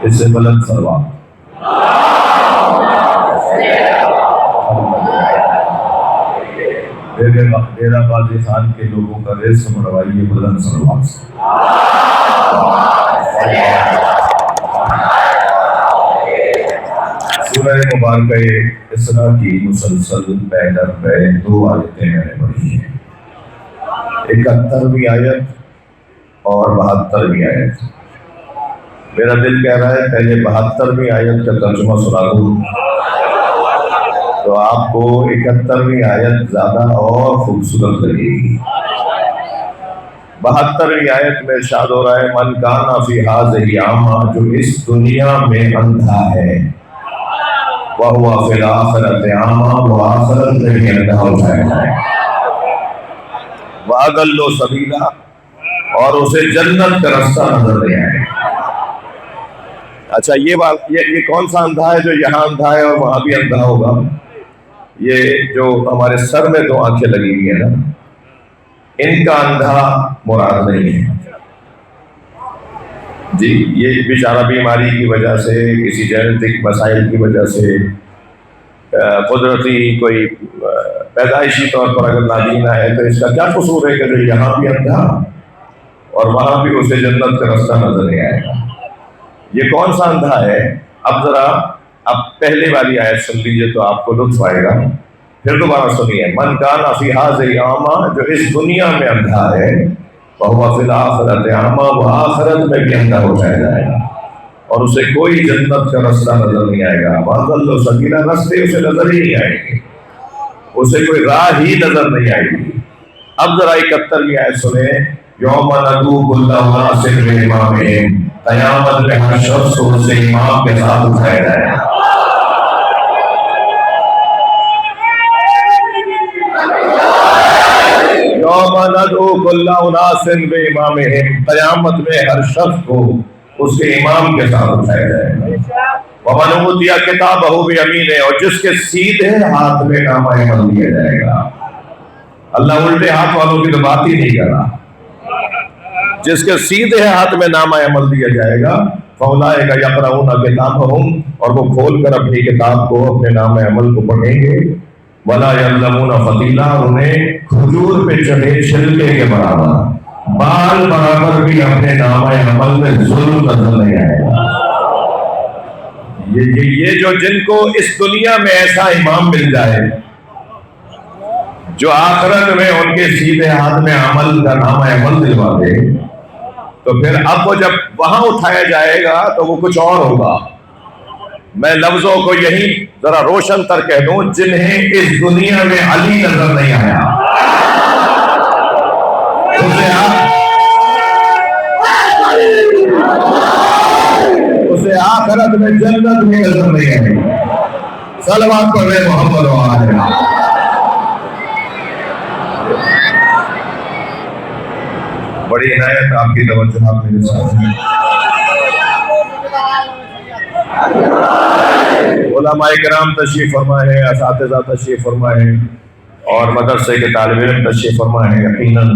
اس سے بلند سلوات۔ ڈیرہ غازی خان کے لوگوں کا رزق بڑھوائیے بلند سلوات سے۔ سورہ مبارکہ اسراء کی مسلسل پہ در پہ 2 آیتیں میں نے پڑھی ہیں، 71ویں آیت اور 72ویں آیت۔ میرا دل کہہ رہا ہے پہلے 72ویں آیت کا ترجمہ سنا دوں تو آپ کو 71ویں آیت زیادہ اور خوبصورت لگے گی۔ 72ویں آیت میں ارشاد ہو رہا ہے من کان فی ھذہ اعمی، جو اس دنیا میں اندھا ہے، وَهُوَ فِي الْآخِرَةِ أَعْمَىٰ، وہ آخرت میں بھی اندھا ہو جائے گا۔ وَأَضَلُّ سَبِيلًا، اور اسے جنت کا رستہ نظر نہیں آئے گا۔ اچھا یہ کون سا اندھا ہے جو یہاں اندھا ہے اور وہاں بھی اندھا ہوگا؟ یہ جو ہمارے سر میں 2 آنکھیں لگی ہوئی ہیں نا، ان کا اندھا مراد نہیں ہے جی۔ یہ بیچارہ بیماری کی وجہ سے، کسی جینیٹک مسائل کی وجہ سے، قدرتی کوئی پیدائشی طور پر اگر نابینا ہے تو اس کا کیا قصور ہے کہ جو یہاں بھی اندھا اور وہاں بھی اسے جنت کا رستہ نظر نہیں آئے گا؟ یہ کون سا اندھا ہے؟ اب ذرا پہلے والی آیت سن لیجیے تو آپ کو لطف آئے گا، پھر دوبارہ سنیے۔ من کان فی ھذہ اعمی، جو اس دنیا میں اندھا ہے، وَهُوَ فِي الْآخِرَةِ أَعْمَىٰ، وہ آخرت میں بھی اندھا ہو جائے گا اور اسے کوئی جنت کا رستہ نظر نہیں آئے گا۔ وَأَضَلُّ سَبِيلًا، رستے اسے نظر ہی نہیں آئیں گے، اسے کوئی راہ ہی نظر نہیں آئے گی۔ اب ذرا 71ویں آیت سنیں۔ یوم ندعو کل اناس بإمامہم، قیامت میں ہر شخص کو اسے امام کے ساتھ اٹھایا جائے گا۔ یوم ندعو کل اناس بإمامہم، قیامت میں ہر شخص کو اس کے امام کے ساتھ اٹھایا جائے گا۔ ومن اوتی کتابہ بیمینہ، اور جس کے سیدھے ہاتھ میں نامہ عمل دیا جائے گا۔ اللہ الٹے ہاتھ والوں کی تو بات ہی نہیں کر رہا، جس کے سیدھے ہاتھ میں نامہ عمل دیا جائے گا۔ فاولئک یقرؤون کتابہم، اور وہ کھول کر اپنی کتاب کو، اپنے نامہ عمل کو پڑھیں گے۔ ولا یظلمون فتیلا، انہیں کھجور پہ چڑھے چھلکے کے برابر، بال برابر بھی اپنے نامہ عمل میں ظلم نظر نہیں آئے گا۔ یہ جو جن کو اس دنیا میں ایسا امام مل جائے جو آخرت میں ان کے سیدھے ہاتھ میں عمل کا نامہ عمل دلوا دے، تو پھر اب وہ جب وہاں اٹھایا جائے گا تو وہ کچھ اور ہوگا۔ میں لفظوں کو یہی ذرا روشن تر کہہ دوں، جنہیں اس دنیا میں علی نظر نہیں آیا، اسے آخرت میں جنت میں نظر نہیں آئے گی۔ صلوات پڑھ رہے محمد و آلہ۔ بڑی عنایت آپ کی توجہ آپ میرے ساتھ ہیں۔ علماء کرام تشریف فرما ہے، اساتذہ تشریف فرما ہے، اور مدرسے کے طالب علم تشریف فرما ہے یقیناً،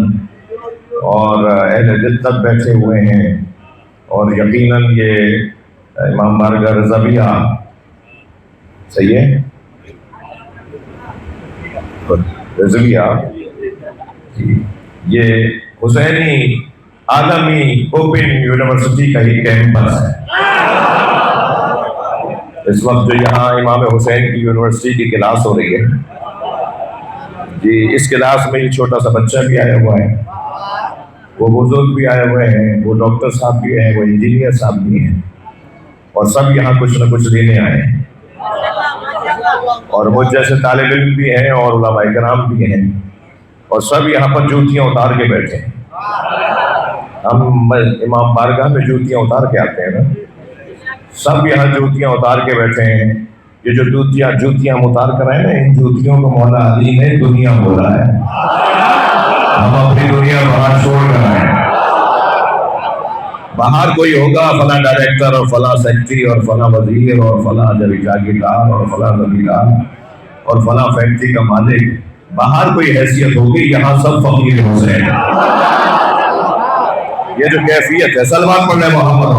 اور اہل جدت بیٹھے ہوئے ہیں، اور یقیناً یہ امام بارگاہ رضویہ صحیح ہے رضویہ، یہ حسینی عالمی اوپن یونیورسٹی کا ہی کیمپس ہے۔ اس وقت جو یہاں امام حسین کی یونیورسٹی کی کلاس ہو رہی ہے جی، اس کلاس میں یہ چھوٹا سا بچہ بھی آیا ہوا ہے، وہ بزرگ بھی آئے ہوئے ہیں، وہ ڈاکٹر صاحب بھی ہیں، وہ انجینئر صاحب بھی ہیں، اور سب یہاں کچھ نہ کچھ لینے آئے ہیں، اور وہ جیسے طالب علم بھی ہیں اور علماء کرام بھی ہیں، اور سب یہاں پر جوتیاں اتار کے بیٹھے ہیں۔ ہم امام بارگاہ میں جوتیاں اتار کے آتے ہیں نا، سب یہاں جوتیاں اتار کے بیٹھے ہیں۔ یہ جو جوتیاں ہم اتار کر آئے نا، ان جوتیوں کو مولا علی نے دنیا بولا ہے۔ ہم اپنی دنیا باہر چھوڑ کر آئے ہیں۔ باہر کوئی ہوگا فلاں ڈائریکٹر اور فلاں سیکٹری اور فلاں وزیر اور فلاں جاگیردار اور فلاں زمیندار اور فلاں فیکٹری کا مالک، باہر کوئی حیثیت ہوگی، یہاں سب فقیر حسین ہیں۔ یہ جو کیفیت ہے، صلوات پڑھ لیں محمد۔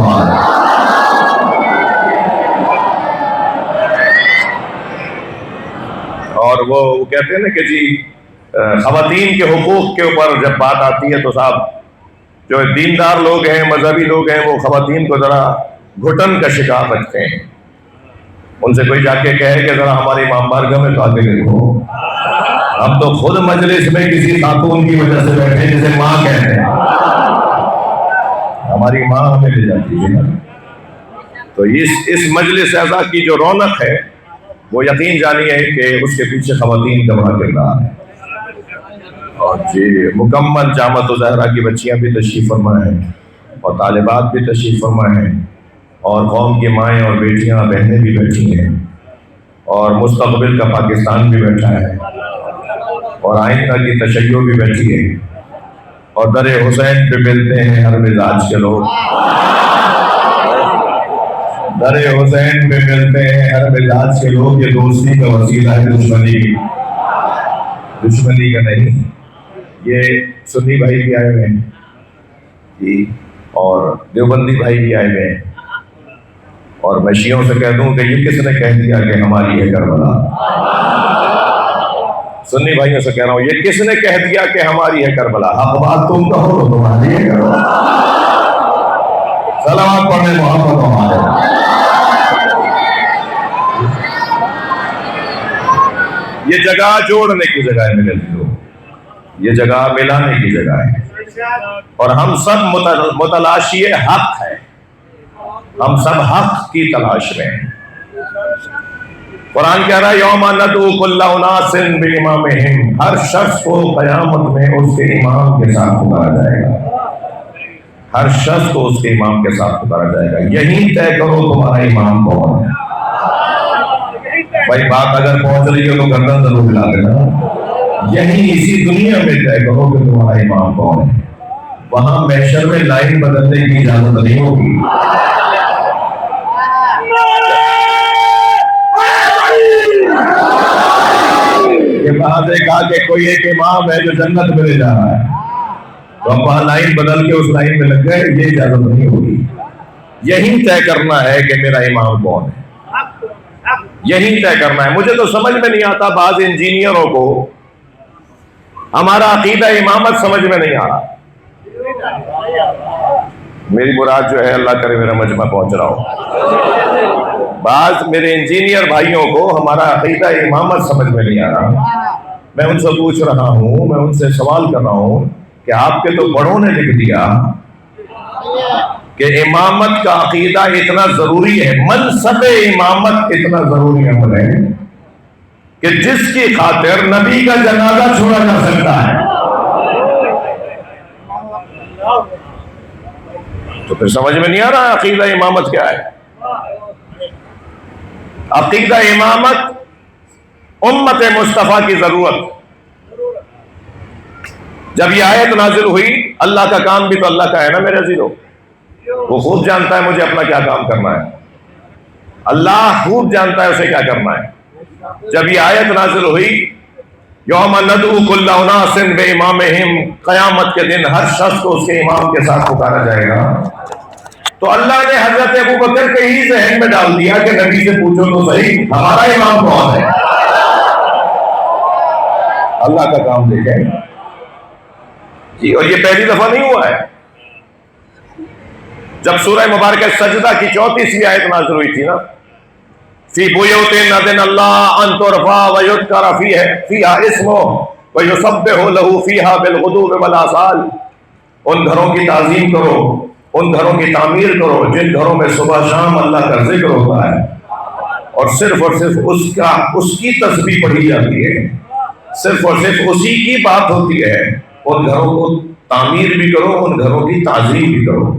اور وہ کہتے ہیں نا کہ جی خواتین کے حقوق کے اوپر جب بات آتی ہے تو صاحب جو دیندار لوگ ہیں، مذہبی لوگ ہیں، وہ خواتین کو ذرا گھٹن کا شکار رکھتے ہیں. ان سے کوئی جا کے کہے کہ ذرا ہماری امام بارگاہ میں تو آگے دیکھو، ہم تو خود مجلس میں کسی خاتون کی وجہ سے بیٹھے جسے ماں کہتے ہیں، ہماری ماں ہمیں لے جاتی ہے. تو اس مجلس اعزا کی جو رونق ہے وہ یقین جانیے کہ اس کے پیچھے خواتین کا بڑا کردار ہے. اور جی مکمل جامعۃ الزہرا کی بچیاں بھی تشریف فرما ہیں اور طالبات بھی تشریف فرما ہیں اور قوم کی مائیں اور بیٹیاں بہنیں بھی بیٹھی ہیں اور مستقبل کا پاکستان بھی بیٹھا ہے اور آئندہ کی تشیع بھی بیٹھی ہے اور در حسین پہ ملتے ہیں ہر مزاج کے لوگ، در حسین پہ ملتے ہیں ہر مزاج کے لوگ. یہ دوستی کا وسیلہ ہے، دشمنی کا نہیں. یہ سنی بھائی بھی آئے ہوئے ہیں جی اور دیوبندی بھائی بھی آئے ہوئے ہیں اور میں شیعوں سے کہہ دوں کہ یہ کس نے کہہ دیا کہ ہماری ہے کربلا؟ سنی بھائیوں سے کہہ رہا ہوں، یہ کس نے کہہ دیا کہ ہماری ہے کربلا؟ حق بات تم کہو تو تمہاری ہے کربلا. صلوات پڑھنے محمد ہمارے. یہ جگہ جوڑنے کی جگہ ہے میرے دوستو، یہ جگہ ملانے کی جگہ ہے اور ہم سب متلاشی حق ہے، ہم سب حق کی تلاش میں ہیں. قرآن کہہ رہا ہے یوم ندعو کل اناس بامامہم، ہر شخص کو قیامت میں اس کے امام کے ساتھ پکارا جائے گا، ہر شخص کو اس کے امام کے ساتھ پکارا جائے گا. یہی طے کرو تمہارا امام کون ہے. بھائی بات اگر پہنچ رہی ہے تو گردن ضرور ہلا دینا. یہی اسی دنیا میں طے کرو کہ تمہارا امام کون ہے. وہاں محشر میں لائن بدلنے کی اجازت نہیں ہوگی. یہ بات کہا کہ کوئی ایک امام ہے جو جنت میں لے جا رہا ہے تو اب وہاں لائن بدل کے اس لائن میں لگ گئے، یہ اجازت نہیں ہوگی. یہی طے کرنا ہے کہ میرا امام کون ہے، یہی طے کرنا ہے. مجھے تو سمجھ میں نہیں آتا بعض انجینئروں کو ہمارا عقیدہ امامت سمجھ میں نہیں آ رہا. میری مراد جو ہے اللہ کرے میرا مجمع پہنچ رہا ہو. بعض میرے انجینئر بھائیوں کو ہمارا عقیدہ امامت سمجھ میں نہیں آ رہا. میں ان سے پوچھ رہا ہوں، میں ان سے سوال کر رہا ہوں کہ آپ کے تو بڑوں نے لکھ دیا کہ امامت کا عقیدہ اتنا ضروری ہے، منصب امامت اتنا ضروری عمل ہے کہ جس کی خاطر نبی کا جنازہ چھوڑا جا سکتا ہے. تو پھر سمجھ میں نہیں آ رہا عقیدہ امامت کیا ہے. عقیدہ امامت امت مصطفیٰ کی ضرورت. جب یہ آیت نازل ہوئی، اللہ کا کام بھی تو اللہ کا ہے نا میرے عزیزو، وہ خوب جانتا ہے مجھے اپنا کیا کام کرنا ہے. اللہ خوب جانتا ہے اسے کیا کرنا ہے. جب یہ آیت نازل ہوئی یوم ندعو کل اناس بامامہم، قیامت کے دن ہر شخص کو اس کے امام کے ساتھ پکارا جائے گا، تو اللہ نے حضرت ابوبکر کے ہی ذہن میں ڈال دیا کہ نبی سے پوچھو تو صحیح ہمارا امام کون ہے. اللہ کا کام دیکھیں جی. اور یہ پہلی دفعہ نہیں ہوا ہے. جب سورہ مبارکہ سجدہ کی 34ویں آیت نازل ہوئی تھی نا، فی بیوت اذن اللہ ان ترفع ویذکر فیہا اسمہ ویسبح لہ فیہا بالغدو والآصال، ان گھروں کی تعظیم کرو، ان گھروں کی تعمیر کرو جن گھروں میں صبح شام اللہ کا ذکر ہوتا ہے اور صرف اس کی تسبیح پڑھی جاتی ہے، صرف اور صرف اسی کی بات ہوتی ہے. ان گھروں کو تعمیر بھی کرو، ان گھروں کی تعظیم بھی کرو.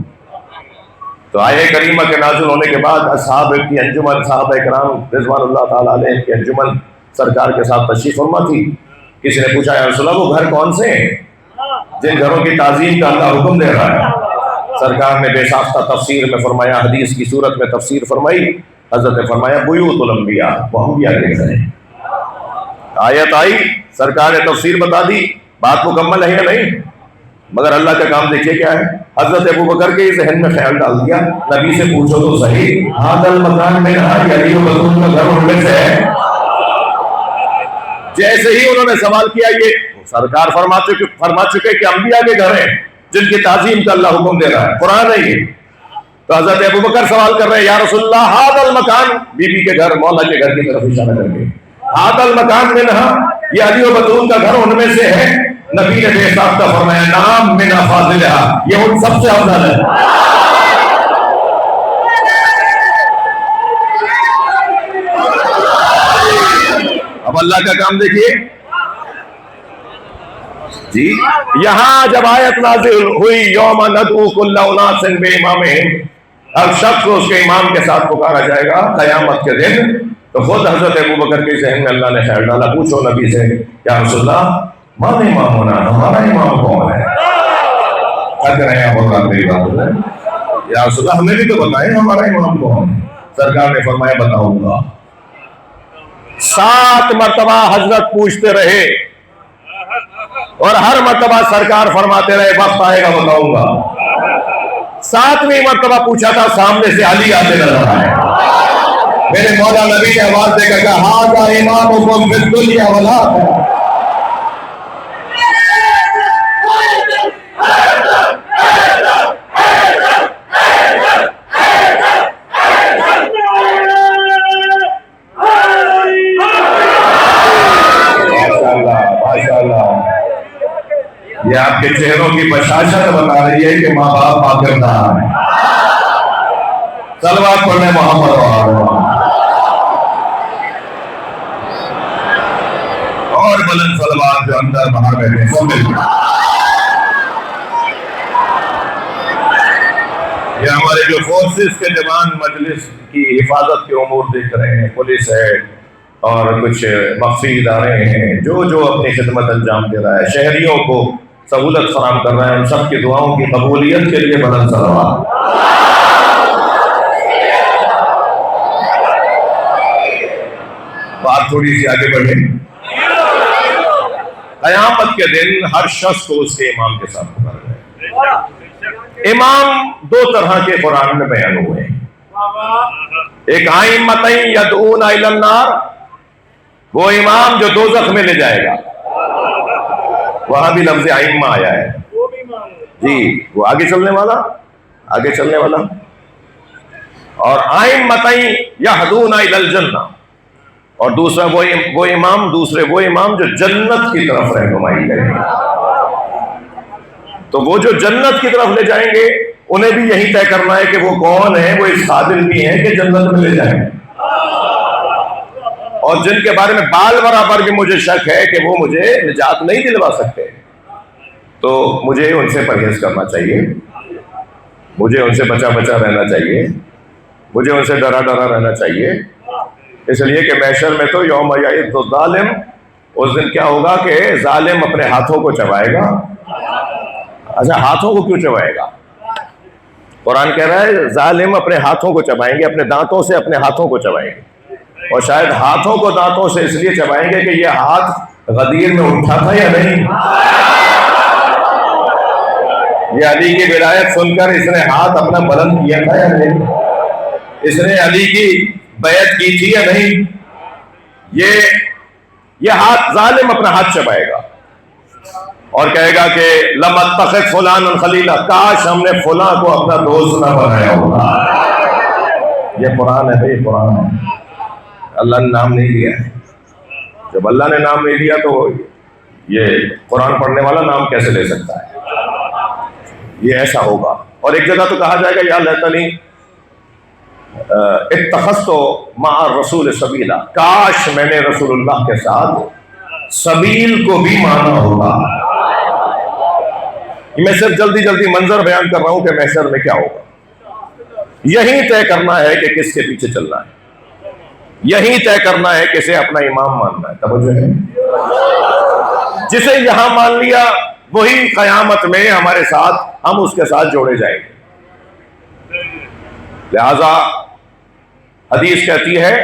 تو آیہ کریمہ کے نازل ہونے کے بعد اصحاب کی انجمن، صحابہ کرام رضوان اللہ تعالیٰ علیہ کی انجمن سرکار کے ساتھ تشریف فرما تھی. کسی نے پوچھا یا رسول اللہ وہ گھر کون سے ہیں جن گھروں کی تعظیم کا اللہ حکم دے رہا ہے؟ سرکار نے بے ساختہ تفسیر میں فرمایا، حدیث کی صورت میں تفسیر فرمائی. حضرت نے فرمایا بیوت الانبیاء، وہ انبیاء کے گھر ہیں. آیت آئی، سرکار نے تفسیر بتا دی، بات مکمل ہے یا نہیں؟ مگر اللہ کا کام دیکھیے کیا ہے. حضرت ابوبکر کے ذہن میں خیال ڈال دیا نبی سے پوچھو تو صحیح ھذا المکان میں علی و بطول کا گھر ان میں سے ہے. جیسے ہی انہوں نے سوال کیا، یہ سرکار فرما چکے کہ انبیاء کے گھر ہیں جن کی تعظیم کا اللہ حکم دے رہا ہے، قرآن ہے یہ۔ تو حضرت ابوبکر سوال کر رہے ہیں، یا رسول اللہ ھذا المکان، بی بی کے گھر، مولا کے گھر کی طرف اشارہ کر کے، ھذا المکان منہا، یہ علی و بطول کا گھر ان میں سے ہے۔ نبی نے بے ساختہ فرمایا، نام من افاضلھا، یہ ان سب سے افضل ہے۔ اب اللہ کا کام دیکھیے جی، یہاں جب آیت نازل ہوئی یوم ندعو کل اناس بامامہم، ہر شخص کو اس کے امام کے ساتھ پکارا جائے گا قیامت کے دن، تو خود حضرت ابوبکر کے ذہن میں اللہ نے خیر ڈالا، پوچھو نبی سے، یا رسول اللہ من امام ہونا، ہمارا امام کون ہے؟ کہہ رہے ہیں اب میری بات ہے، یا رسول اللہ ہمیں بھی تو بتائیں ہمارا امام کون ہے؟ سرکار نے فرمایا بتاؤں گا۔ 7 مرتبہ حضرت پوچھتے رہے اور ہر مرتبہ سرکار فرماتے رہے وقت آئے گا بتاؤں گا۔ 7ویں مرتبہ پوچھا تھا، سامنے سے علی آتے نظر آئے، میرے مولا نبی نے آواز دے کر کہا ھذا امامکم فی الدنیا والآخرہ۔ یہ آپ کے چہروں کی بشاشت بتا رہی ہے کہ ماں باپ پاکردار ہیں۔ صلوات پڑھنے محمد اور بلند صلوات جو اندر باہر بیٹھے سب مل کر۔ یہ ہمارے جو فورسز کے جوان مجلس کی حفاظت کے امور دیکھ رہے ہیں، پولیس ہے اور کچھ مخفی ادارے ہیں، جو اپنی خدمت انجام دے رہا ہے، شہریوں کو سہولت فراہم کر رہے ہیں، ان سب کی دعاؤں کی قبولیت کے لیے بلند صلوات۔ بات تھوڑی سی آگے بڑھے، قیامت کے دن ہر شخص کو اس کے امام کے ساتھ پکارا جائے۔ امام 2 طرح کے قرآن میں بیان ہوئے ہیں، ایک ائمۃ یدعون الی النار، وہ امام جو دوزخ میں لے جائے گا، وہاں بھی لفظ ائمہ آیا ہے جی، وہ آگے چلنے والا۔ اور ائمۃ یہدون الی الجنہ، اور دوسرے وہ امام جو جنت کی طرف رہنمائی کریں گے۔ تو وہ جو جنت کی طرف لے جائیں گے انہیں بھی یہی طے کرنا ہے کہ وہ کون ہیں، وہ اس قابل بھی ہیں کہ جنت میں لے جائیں گے، اور جن کے بارے میں بال برابر بھی مجھے شک ہے کہ وہ مجھے نجات نہیں دلوا سکتے، تو مجھے ان سے پرہیز کرنا چاہیے، مجھے ان سے بچا رہنا چاہیے، مجھے ان سے ڈرا رہنا چاہیے، اس لیے کہ محشر میں تو یوم یعض الظالم، اس دن کیا ہوگا کہ ظالم اپنے ہاتھوں کو چبائے گا۔ اچھا، ہاتھوں کو کیوں چبائے گا؟ قرآن کہہ رہا ہے ظالم اپنے ہاتھوں کو چبائیں گے، اپنے دانتوں سے اپنے ہاتھوں کو چبائیں گے، اور شاید ہاتھوں کو دانتوں سے اس لیے چبائیں گے کہ یہ ہاتھ غدیر میں اٹھا تھا یا نہیں، یہ علی کی ولایت سن کر اس نے ہاتھ اپنا بلند کیا تھا یا نہیں، اس نے علی کی بیعت کی تھی یا نہیں، یہ ہاتھ ظالم اپنا ہاتھ چبائے گا اور کہے گا کہ لم اتخذ فلانا خلیلا، کاش ہم نے فلاں کو اپنا دوست نہ بنایا ہوگا۔ یہ قرآن ہے بھائی، قرآن ہے، اللہ نے نام نہیں لیا ہے، جب اللہ نے نام نہیں لیا تو یہ قرآن پڑھنے والا نام کیسے لے سکتا ہے؟ یہ ایسا ہوگا۔ اور ایک جگہ تو کہا جائے گا یا لیتنی اتخذت مع الرسول سبیلا، کاش میں نے رسول اللہ کے ساتھ سبیل کو بھی مانا ہوگا۔ میں صرف جلدی منظر بیان کر رہا ہوں کہ محشر میں کیا ہوگا۔ یہی طے کرنا ہے کہ کس کے پیچھے چلنا ہے، یہی طے کرنا ہے کسے اپنا امام ماننا ہے۔ توجہ ہے، جسے یہاں مان لیا وہی قیامت میں ہمارے ساتھ، ہم اس کے ساتھ جوڑے جائیں گے۔ لہذا حدیث کہتی ہے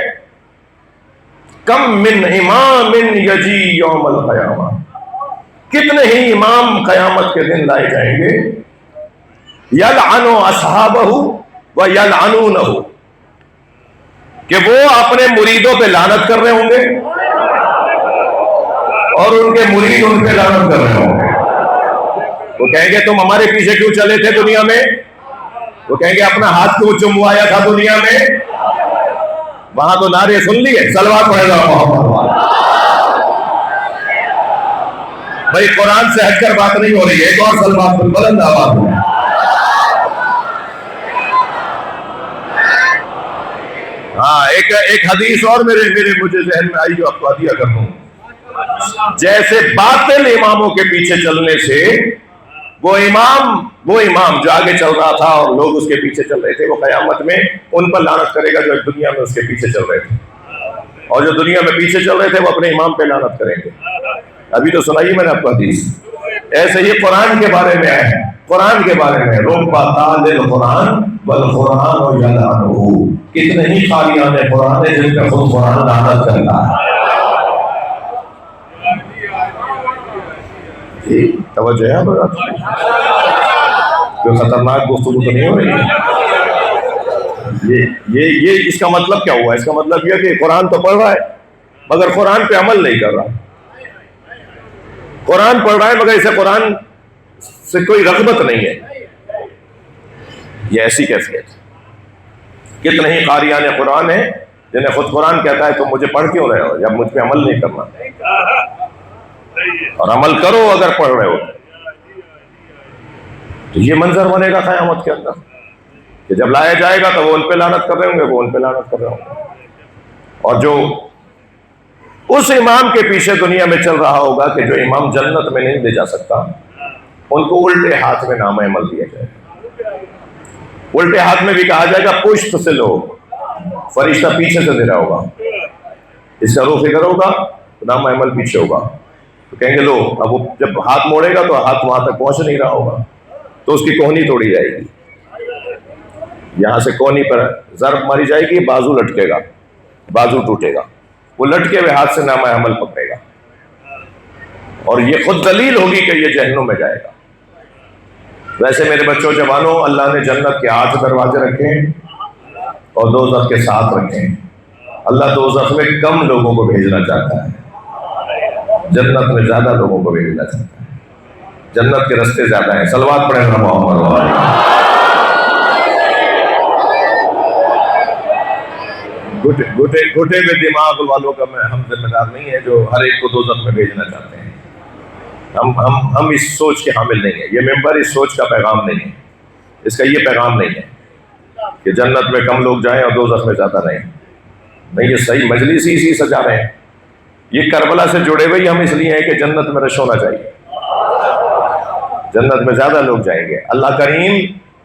کم من امام یجی یوم القیامہ، کتنے ہی امام قیامت کے دن لائے جائیں گے، یلعن اصحابہ و یلعنونہ، کہ وہ اپنے مریدوں پہ لعنت کر رہے ہوں گے اور ان کے مرید ان پہ لعنت کر رہے ہوں گے. وہ کہیں گے تم ہمارے پیچھے کیوں چلے تھے دنیا میں؟ وہ کہیں گے اپنا ہاتھ کیوں چموایا تھا دنیا میں؟ وہاں تو نعرے سن لیے، صلوات پڑھے گا محمد. بھائی قرآن سے ہٹ کر بات نہیں ہو رہی ہے، ایک اور صلوات بلند آواز میں. ہاں ایک حدیث اور مجھے ذہن میں آئی جو آپ کو عطیہ کر دوں. جیسے باطل اماموں کے پیچھے چلنے سے وہ امام جو آگے چل رہا تھا اور لوگ اس کے پیچھے چل رہے تھے، وہ قیامت میں ان پر لعنت کرے گا جو دنیا میں اس کے پیچھے چل رہے تھے، اور جو دنیا میں پیچھے چل رہے تھے وہ اپنے امام پہ لعنت کریں گے. ابھی تو سنائی میں نے آپ کو حدیث. ایسے ہی قرآن کے بارے میں ہے، قرآن کے بارے میں ربّ تال القرآن والقرآن یلعنہ، کتنے ہی قاریان قرآن ہیں جن کا خود قرآن لعنت کرتا ہے. توجہ ہے کوئی خطرناک گفتگو تو نہیں ہو رہی ہے؟ یہ اس کا مطلب کیا ہوا؟ اس کا مطلب یہ کہ قرآن تو پڑھ رہا ہے مگر قرآن پہ عمل نہیں کر رہا. قرآن پڑھ رہا ہے مگر اسے قرآن سے کوئی رغبت نہیں ہے. یہ ایسی کیفیت. کتنے ہی قاریان قرآن ہیں جنہیں خود قرآن کہتا ہے تم مجھے پڑھ کیوں رہے ہو جب مجھ پہ عمل نہیں کرنا، اور عمل کرو اگر پڑھ رہے ہو. تو یہ منظر بنے گا قیامت کے اندر کہ جب لایا جائے گا تو وہ ان پہ لعنت کر رہے ہوں گے، وہ ان پہ لعنت کر رہے ہوں گے. اور جو اس امام کے پیچھے دنیا میں چل رہا ہوگا کہ جو امام جنت میں نہیں لے جا سکتا، ان کو الٹے ہاتھ میں نامہ عمل دیا جائے گا. الٹے ہاتھ میں بھی کہا جائے گا پشت سے لو، فرشتہ پیچھے سے دے رہا ہوگا، اس کا روح فکر ہوگا تو نامہ عمل پیچھے ہوگا. تو کہیں گے لو. اب وہ جب ہاتھ موڑے گا تو ہاتھ وہاں تک پہنچ نہیں رہا ہوگا، تو اس کی کوہنی توڑی جائے گی. یہاں سے کوہنی پر ضرب ماری جائے گی، بازو لٹکے گا، بازو ٹوٹے گا، وہ لٹکے ہوئے ہاتھ سے نامہ عمل پکڑے گا، اور یہ خود دلیل ہوگی کہ یہ جہنم میں جائے گا. ویسے میرے بچوں جوانوں، اللہ نے جنت کے 8 دروازے رکھے ہیں اور دوزخ کے 7 رکھے ہیں. اللہ دوزخ میں کم لوگوں کو بھیجنا چاہتا ہے، جنت میں زیادہ لوگوں کو بھیجنا چاہتا ہے. جنت کے رستے زیادہ ہیں. صلوات پڑھیں گا محمد. گھٹے میں دماغ والوں کا ہم ذمہ دار نہیں ہے جو ہر ایک کو دوزخ میں بھیجنا چاہتے ہیں. ہم اس سوچ کے حامل نہیں ہیں. یہ ممبر اس سوچ کا پیغام نہیں ہے، اس کا یہ پیغام نہیں ہے کہ جنت میں کم لوگ جائیں اور دوزخ میں زیادہ رہیں. نہیں، یہ صحیح مجلس ہی اسی سجا رہے ہیں. یہ کربلا سے جڑے ہوئے ہم اس لیے ہیں کہ جنت میں رش ہونا چاہیے، جنت میں زیادہ لوگ جائیں گے. اللہ کریم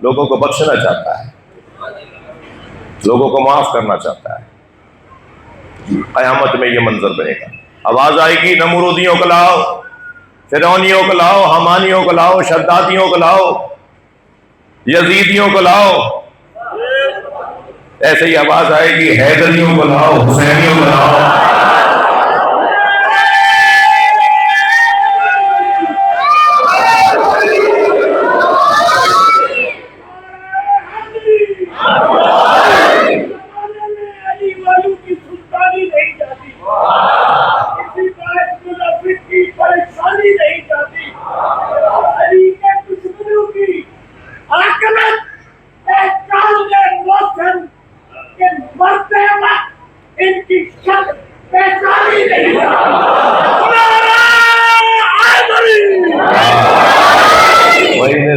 لوگوں کو بخشنا چاہتا ہے، لوگوں کو معاف کرنا چاہتا ہے. قیامت میں یہ منظر بنے گا. آواز آئے گی نمرودیوں کو لاؤ، فرعونیوں کو لاؤ، حمانیوں کو لاؤ، شدادیوں کو لاؤ، یزیدیوں کو لاؤ. ایسے ہی آواز آئے گی حیدریوں کو لاؤ، حسینیوں کو لاؤ.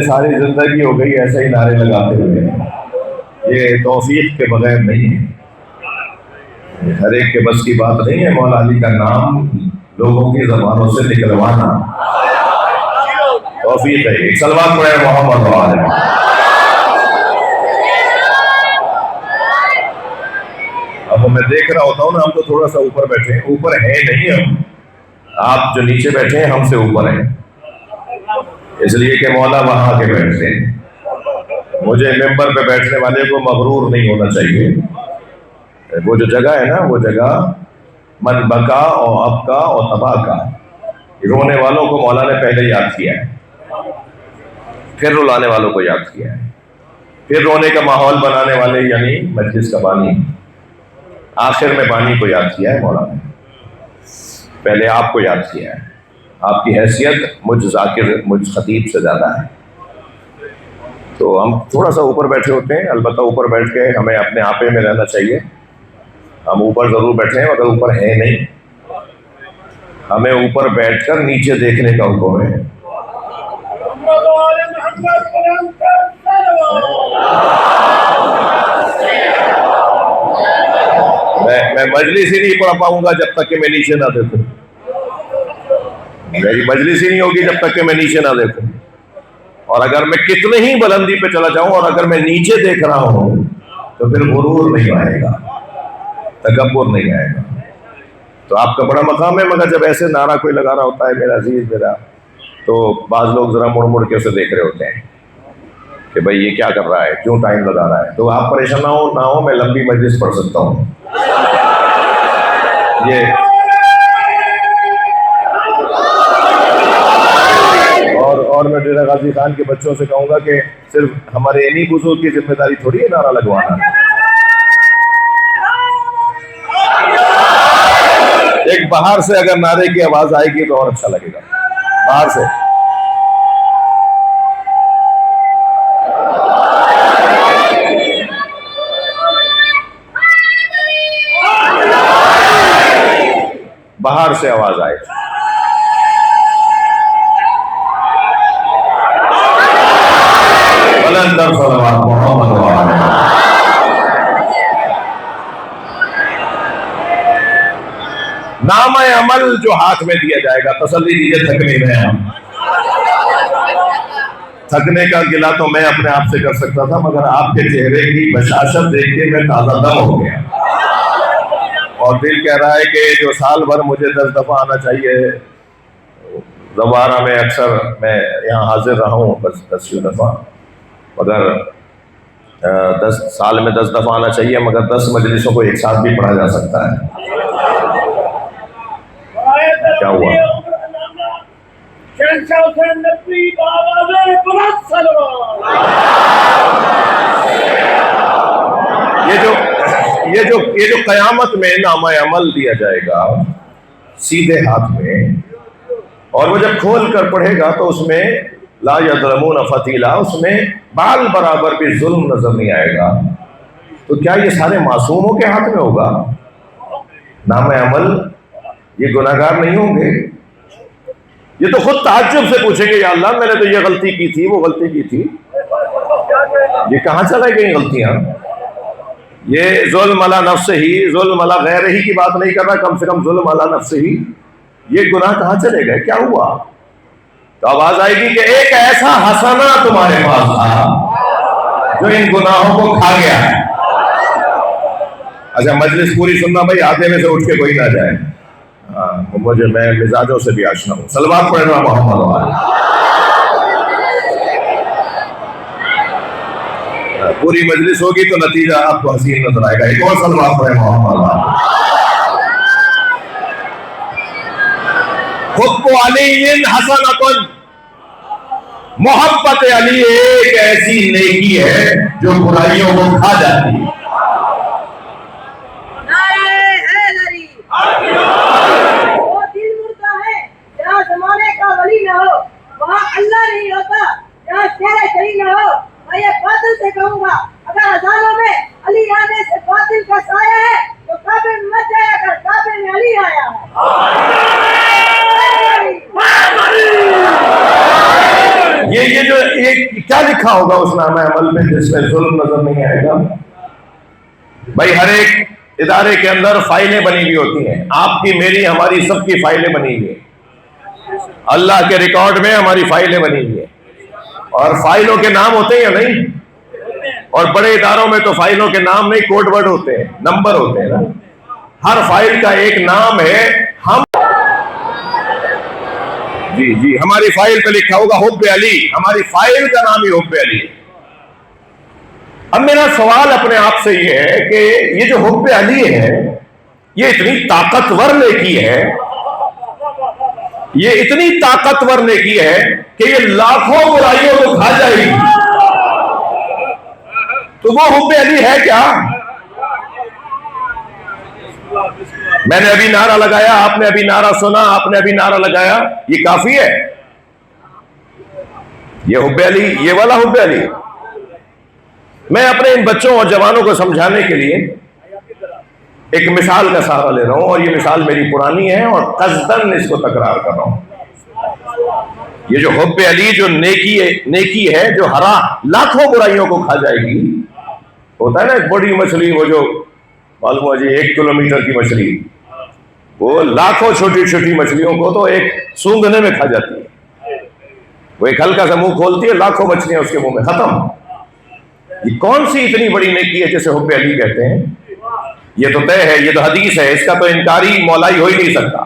ساری زندگی ہو گئی ایسے ہی نعرے لگاتے ہوئے. یہ توفیق کے بغیر نہیں ہے، ہر ایک کے بس کی بات نہیں ہے مولا علی کا نام لوگوں کی زبانوں سے نکلوانا. توفیق ہے. ایک صلوات پڑھے محمد وآلہ. اب میں دیکھ رہا ہوتا ہوں نا، ہم تو تھوڑا سا اوپر بیٹھے ہیں، اوپر ہے نہیں ہم، آپ جو نیچے بیٹھے ہیں ہم سے اوپر ہیں، اس لیے کہ مولا وہاں کے بیٹھتے ہیں. مجھے ممبر پہ بیٹھنے والے کو مغرور نہیں ہونا چاہیے. وہ جو جگہ ہے نا، وہ جگہ من بکا اور ابکا اور تباہ کا، رونے والوں کو مولا نے پہلے یاد کیا ہے، پھر رلانے والوں کو یاد کیا ہے، پھر رونے کا ماحول بنانے والے یعنی مجلس کا بانی، آخر میں بانی کو یاد کیا ہے مولا نے. پہلے آپ کو یاد کیا ہے. آپ کی حیثیت مجھ ذاکر مجھ خطیب سے زیادہ ہے. تو ہم تھوڑا سا اوپر بیٹھے ہوتے ہیں، البتہ اوپر بیٹھ کے ہمیں اپنے آپے میں رہنا چاہیے. ہم اوپر ضرور بیٹھے ہیں مگر اوپر ہیں نہیں. ہمیں اوپر بیٹھ کر نیچے دیکھنے کا حکم ہے. میں مجلس ہی نہیں پڑھ پاؤں گا جب تک کہ میں نیچے نہ دیکھوں. میری مجلس ہی نہیں ہوگی جب تک کہ میں نیچے نہ دیکھوں. اور اگر میں کتنے ہی بلندی پہ چلا جاؤں اور اگر میں نیچے دیکھ رہا ہوں تو پھر غرور نہیں آئے گا، تکبر نہیں آئے گا. تو آپ کا بڑا مقام ہے، مگر جب ایسے نعرہ کوئی لگا رہا ہوتا ہے میرا عزیز میرا، تو بعض لوگ ذرا مڑ مڑ کے اسے دیکھ رہے ہوتے ہیں کہ بھئی یہ کیا کر رہا ہے، کیوں ٹائم لگا رہا ہے. تو آپ پریشان نہ ہو میں لمبی مجلس پڑھ سکتا ہوں. یہ اور میں ڈیرہ غازی خان کے بچوں سے کہوں گا کہ صرف ہمارے انہی بزرگ کی ذمہ داری تھوڑی ہے نعرہ لگوانا. ایک باہر سے اگر نعرے کی آواز آئے گی تو اور اچھا لگے گا. باہر سے باہر سے آواز آئے. بلندر صلوات محمد وعلیہ. نام عمل جو ہاتھ میں دیا جائے گا، تسلی دیجیے تھکنے میں ہم. تھکنے کا گلہ تو میں اپنے آپ سے کر سکتا تھا، مگر آپ کے چہرے کی بشاشت دیکھ کے میں تازہ دم ہو گیا. اور دل کہہ رہا ہے کہ جو سال بھر مجھے 10 دفعہ آنا چاہیے، دوبارہ میں اکثر میں یہاں حاضر رہا ہوں بس 10 دفعہ، مگر 10 سال میں 10 دفعہ آنا چاہیے، مگر 10 مجلسوں کو ایک ساتھ بھی پڑھا جا سکتا ہے. کیا ہوا؟ یہ جو قیامت میں نامہ عمل دیا جائے گا سیدھے ہاتھ میں، اور وہ جب کھول کر پڑھے گا تو اس میں لا یظلمون فتیلا، اس میں بال برابر بھی ظلم نظر نہیں آئے گا. تو کیا یہ سارے معصوموں کے ہاتھ میں ہوگا نامہ عمل؟ یہ گناہگار نہیں ہوں گے؟ یہ تو خود تعجب سے پوچھیں گے یا اللہ میں نے تو یہ غلطی کی تھی، وہ غلطی کی تھی، یہ کہاں چلے گئی غلطیاں؟ یہ ظلم علی نفس ہی، ظلم علی غیر ہی کی بات نہیں کر رہا، کم سے کم ظلم علی نفس ہی. یہ گناہ کہاں چلے گئے؟ کیا ہوا؟ تو آواز آئے گی کہ ایک ایسا حسنہ تمہارے پاس تھا جو ان گناہوں کو کھا گیا ہے. اچھا مجلس پوری سننا بھائی، آدھے میں سے اٹھ کے کوئی نہ جائے. مجھے میں مزاجوں سے بھی آشنا ہوں. صلوات پڑھنا محمد وعلیہ. پوری مجلس ہوگی تو نتیجہ آپ کو حسین نظر آئے گا. ایک اور صلوات پڑھے محمد وعلیہ. حب علی حسنۃ، محبت علی ایک ایسی نیکی ہے جو برائیوں کو کھا جاتی ہے. وہ دل مردہ ہے جہاں زمانے کا ولی نہ ہو، وہاں اللہ نہیں ہوتا. جہاں چہرے شریف نہ ہو، میں یہ باطل سے کہوں گا اگر اذانوں میں علی آنے سے باطل کا سایہ ہے تو کعبے میں مت جائے اگر کعبے میں علی آیا ہے. یہ جو کیا لکھا ہوگا اس نامہ عمل میں جس میں ظلم نظر نہیں آئے گا؟ بھائی ہر ایک ادارے کے اندر فائلیں بنی ہوئی ہوتی ہیں، آپ کی میری ہماری سب کی فائلیں بنی ہوئی ہیں. اللہ کے ریکارڈ میں ہماری فائلیں بنی ہوئی ہیں، اور فائلوں کے نام ہوتے ہیں یا نہیں؟ اور بڑے اداروں میں تو فائلوں کے نام نہیں، کوڈ ورڈ ہوتے ہیں، نمبر ہوتے ہیں نا. ہر فائل کا ایک نام ہے. ہم جی ہماری فائل پہ لکھا ہوگا حب علی، ہماری فائل کا نام ہی حب علی. اب میرا سوال اپنے آپ سے یہ ہے کہ یہ جو حب علی ہے یہ اتنی طاقتور نیکی ہے، یہ اتنی طاقتور نیکی ہے کہ یہ لاکھوں برائیوں کو کھا جائے گی. تو وہ حب علی ہے کیا؟ میں نے ابھی نعرہ لگایا، آپ نے ابھی نعرہ سنا، آپ نے ابھی نعرہ لگایا، یہ کافی ہے؟ یہ حب علی، یہ والا حب علی؟ میں اپنے ان بچوں اور جوانوں کو سمجھانے کے لیے ایک مثال کا سہارا لے رہا ہوں، اور یہ مثال میری پرانی ہے اور قصداً اس کو تکرار کر رہا ہوں۔ یہ جو حب علی، جو نیکی ہے جو ہرا لاکھوں برائیوں کو کھا جائے گی، ہوتا ہے نا ایک بڑی مچھلی، وہ جو معلوم ہو جی 1 کلومیٹر کی مچھلی، وہ لاکھوں چھوٹی چھوٹی مچھلیوں کو تو ایک سونگھنے میں کھا جاتی ہے۔ وہ ایک ہلکا سا منہ کھولتی ہے، لاکھوں مچھلیاں اس کے منہ میں، ختم۔ یہ کون سی اتنی بڑی نیکی ہے جسے حب علی کہتے ہیں؟ یہ تو طے ہے، یہ تو حدیث ہے، اس کا تو انکاری مولائی ہو ہی نہیں سکتا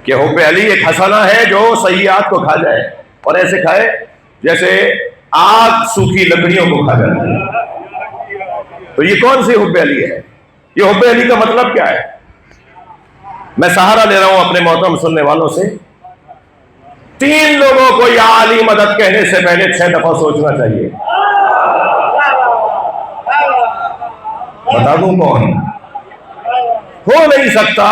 کہ حب علی ایک حسنہ ہے جو سیئات کو کھا جائے، اور ایسے کھائے جیسے آگ سوکھی لکڑیوں کو کھا جاتی ہے۔ تو یہ کون سی حب علی ہے؟ یہ حب علی کا مطلب کیا ہے؟ میں سہارا لے رہا ہوں اپنے محترم سننے والوں سے۔ 3 لوگوں کو یا علی مدد کہنے سے پہلے 6 دفعہ سوچنا چاہیے۔ بتا دوں کون؟ ہو نہیں سکتا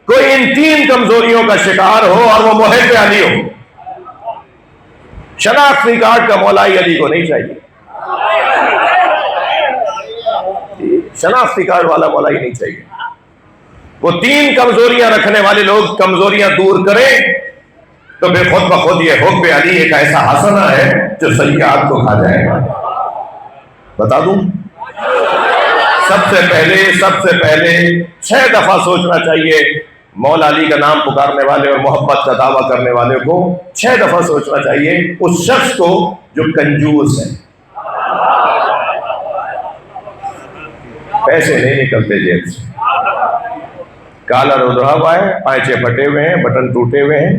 کوئی ان 3 کمزوریوں کا شکار ہو اور وہ محب علی ہو۔ شناختی کارڈ کا مولائی علی کو نہیں چاہیے، شناختی کارڈ والا مولائی نہیں چاہیے۔ وہ 3 کمزوریاں رکھنے والے لوگ کمزوریاں دور کریں تو بے خود بخود یہ حب علی ایک ایسا حسنہ ہے جو سیئات کو کھا جائے گا۔ بتا دوں، سب سے پہلے 6 دفعہ سوچنا چاہیے مولا علی کا نام پکارنے والے اور محبت کا دعویٰ کرنے والے کو 6 دفعہ سوچنا چاہیے اس شخص کو جو کنجوس ہے، پیسے نہیں نکلتے جیب سے، کالر ادھرا ہوا ہے، پائچے پھٹے ہوئے ہیں، بٹن ٹوٹے ہوئے ہیں،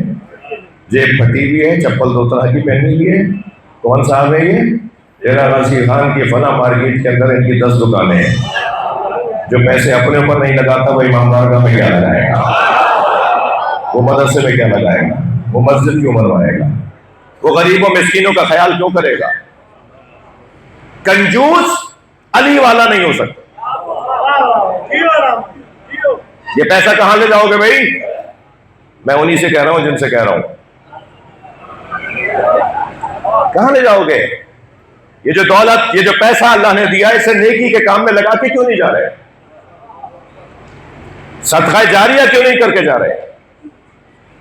جیب پھٹی ہوئی ہے، چپل 2 طرح کی پہنی ہوئی ہے۔ کون صاحب ہے یہ؟ ڈیرہ غازی خان کی فنا مارکیٹ کے اندر ان کی 10 دکانیں ہیں۔ جو پیسے اپنے اوپر نہیں لگاتا وہ امام بارگاہ میں کیا لگائے گا؟ وہ مدرسے میں کیا لگائے گا؟ وہ مسجد کیوں بنوائے گا؟ وہ غریبوں مسکینوں کا خیال کیوں کرے گا؟ کنجوس علی والا نہیں ہو سکتا۔ یہ پیسہ کہاں لے جاؤ گے بھائی؟ میں انہی سے کہہ رہا ہوں جن سے کہہ رہا ہوں، کہاں لے جاؤ گے؟ یہ جو دولت، یہ جو پیسہ اللہ نے دیا، اسے نیکی کے کام میں لگا کے کیوں نہیں جا رہے؟ صدقہ جاریہ کیوں نہیں کر کے جا رہے؟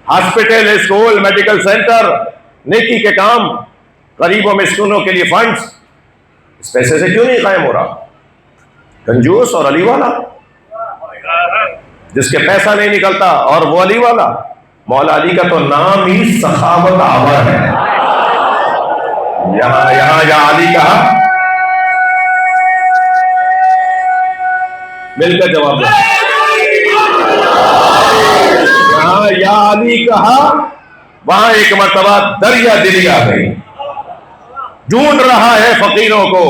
ہاسپٹل، اسکول، میڈیکل سینٹر، نیکی کے کام، غریبوں مسکینوں کے لیے فنڈز، اس پیسے سے کیوں نہیں قائم ہو رہا؟ کنجوس اور علی والا، جس کے پیسہ نہیں نکلتا، اور وہ علی والا۔ مولا علی کا تو نام ہی سخاوت آور ہے۔ یہاں یا علی کہا، مل کر جواب دیں۔ یہاں یا علی کہا، وہاں ایک مرتبہ دریا دلی آ گئی۔ ڈھونڈ رہا ہے فقیروں کو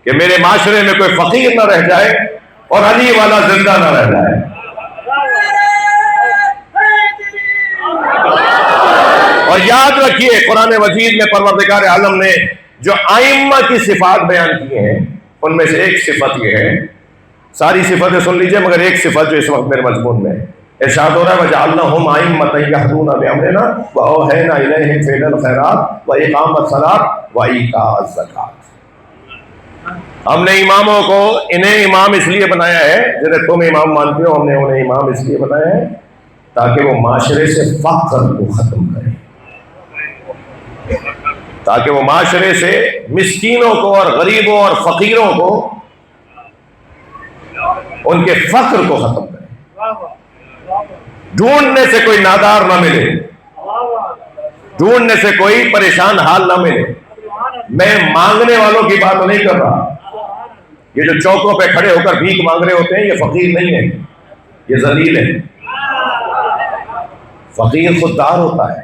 کہ میرے معاشرے میں کوئی فقیر نہ رہ جائے اور علی والا زندہ نہ رہ جائے۔ اور یاد رکھیے، قرآن مجید میں پروردگار عالم نے جو ائمہ کی صفات بیان کی ہیں، ان میں سے ایک صفت یہ ہے، ساری صفتیں سن لیجئے مگر ایک صفت جو اس وقت میرے مضمون میں ہے، ارشاد ہو رہا ہے وَجَعَلْنَاهُمْ أَئِمَّةً يَهْدُونَ بِأَمْرِنَا وَأَوْحَيْنَا إِلَيْهِمْ فِعْلَ الْخَيْرَاتِ وَإِقَامَ الصَّلَاةِ وَإِيتَاءَ الزَّكَاةِ۔ ہم نے اماموں کو، انہیں امام اس لیے بنایا ہے، جنہیں تم امام مانتے ہو، ہم نے انہیں امام اس لیے بنایا ہے تاکہ وہ معاشرے سے فقر کو ختم کریں، تاکہ وہ معاشرے سے مسکینوں کو اور غریبوں اور فقیروں کو، ان کے فقر کو ختم کریں، ڈھونڈنے سے کوئی نادار نہ ملے، ڈھونڈنے سے کوئی پریشان حال نہ ملے۔ میں مانگنے والوں کی بات نہیں کر رہا، یہ جو چوکوں پہ کھڑے ہو کر بھیک مانگ رہے ہوتے ہیں یہ فقیر نہیں ہے، یہ ذلیل ہے۔ فقیر خوددار ہوتا ہے،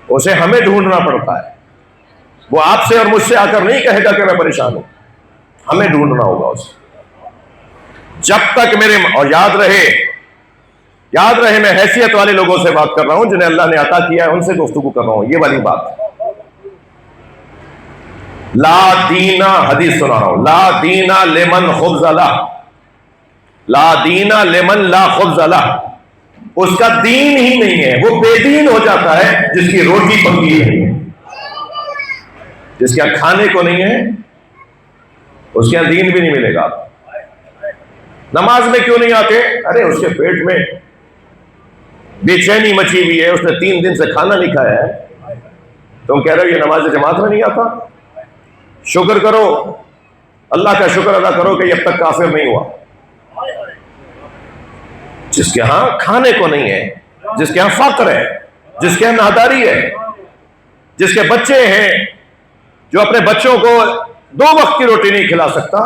اسے ہمیں ڈھونڈنا پڑتا ہے، وہ آپ سے اور مجھ سے آ کر نہیں کہے گا کہ میں پریشان ہوں، ہمیں ڈھونڈنا ہوگا اسے۔ جب تک میرے، اور یاد رہے میں حیثیت والے لوگوں سے بات کر رہا ہوں جنہیں اللہ نے عطا کیا ہے، ان سے گفتگو کر رہا ہوں، یہ والی بات۔ لا دینا، حدیث سنا رہا ہوں، لا دینا لمن خبز لہ، لا دینا لمن لا خبز لہ، اس کا دین ہی نہیں ہے، وہ بے دین ہو جاتا ہے جس کی روٹی پکی نہیں ہے، جس کے کھانے کو نہیں ہے اس کے یہاں دین بھی نہیں ملے گا۔ نماز میں کیوں نہیں آتے؟ ارے اس کے پیٹ میں بے چینی مچی ہوئی ہے، اس نے 3 دن سے کھانا نہیں کھایا ہے، تم کہہ رہے ہو یہ نماز جماعت میں نہیں آتا؟ شکر کرو، اللہ کا شکر ادا کرو کہ اب تک کافر نہیں ہوا۔ جس کے ہاں کھانے کو نہیں ہے، جس کے ہاں فقر ہے، جس کے ہاں ناداری ہے، جس کے بچے ہیں جو اپنے بچوں کو 2 وقت کی روٹی نہیں کھلا سکتا،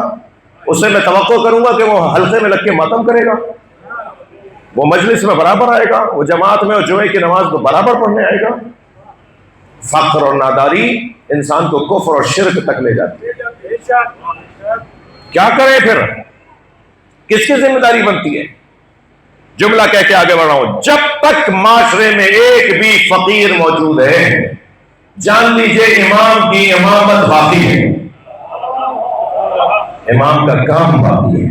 اس سے میں توقع کروں گا کہ وہ حلقے میں لگ کے ماتم کرے گا، وہ مجلس میں برابر آئے گا، وہ جماعت میں اور جمعے کی نماز میں برابر پڑھنے آئے گا۔ فقر اور ناداری انسان کو کفر اور شرک تک لے جاتی ہے۔ کیا کرے پھر؟ کس کی ذمہ داری بنتی ہے؟ جملہ کہہ کے آگے بڑھ رہا ہوں، جب تک معاشرے میں ایک بھی فقیر موجود ہے جان لیجئے امام کی امامت باقی ہے، امام کا کام باقی ہے۔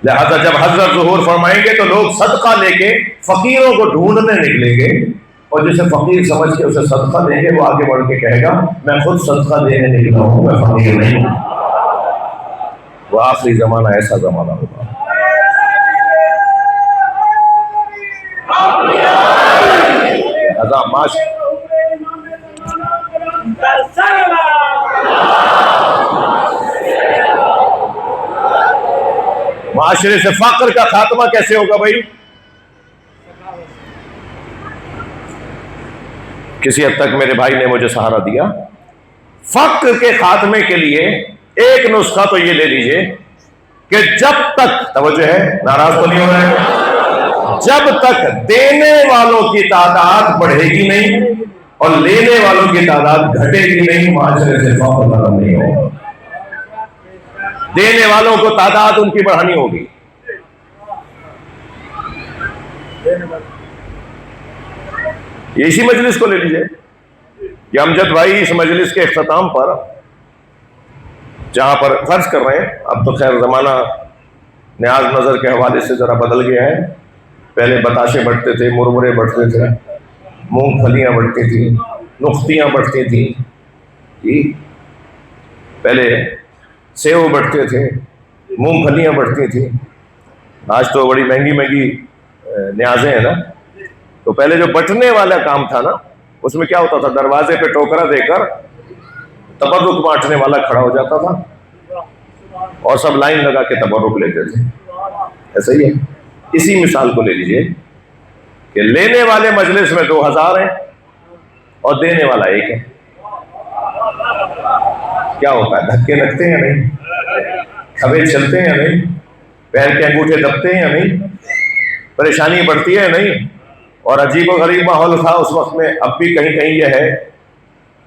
لہذا جب حضرت ظہور فرمائیں گے تو لوگ صدقہ لے کے فقیروں کو ڈھونڈنے نکلیں گے، اور جسے فقیر سمجھ کے اسے صدقہ دیں گے وہ آگے بڑھ کے کہے گا میں خود صدقہ دینے نکلا ہوں، میں فقیر نہیں ہوں۔ وہ آخری زمانہ ایسا زمانہ ہوگا۔ معاشرے سے فقر کا خاتمہ کیسے ہوگا بھائی؟ کسی حد تک میرے بھائی نے مجھے سہارا دیا۔ فقر کے خاتمے کے لیے ایک نسخہ تو یہ لے لیجئے کہ جب تک، توجہ ہے ناراض تو نہیں ہو رہے ہیں، جب تک دینے والوں کی تعداد بڑھے گی نہیں اور لینے والوں کی تعداد گھٹے گی نہیں، معاشرے سے فقر ختم نہیں ہوگا۔ دینے والوں کو تعداد ان کی بڑھانی ہوگی۔ یہ اسی مجلس کو لے لیجئے کہ امجد بھائی اس مجلس کے اختتام پر جہاں پر فرض کر رہے ہیں، اب تو خیر زمانہ نیاز نظر کے حوالے سے ذرا بدل گیا ہے، پہلے بتاشے بٹتے تھے، مرمرے بٹتے تھے، مونگ پھلیاں بٹتی تھی، نختیاں بٹتی تھی، پہلے سیو بٹتے تھے، مونگ پھلیاں بٹتی تھی، آج تو بڑی مہنگی مہنگی نیازیں ہیں نا۔ تو پہلے جو بٹنے والا کام تھا نا، اس میں کیا ہوتا تھا، دروازے پہ ٹوکرا دے کر تبرک بانٹنے والا کھڑا ہو جاتا تھا اور سب لائن لگا کے تبرک لیتے تھے۔ ایسا ہی ہے، اسی مثال کو لے لیجئے کہ لینے والے مجلس میں 2000 ہیں اور دینے والا 1 ہے، کیا ہوتا ہے؟ دھکے لگتے ہیں یا نہیں؟ کھبے چلتے ہیں یا نہیں؟ پیر کے انگوٹھے دبتے ہیں یا نہیں؟ پریشانی بڑھتی ہے یا نہیں؟ اور عجیب و غریب ماحول تھا اس وقت میں، اب بھی کہیں کہیں یہ ہے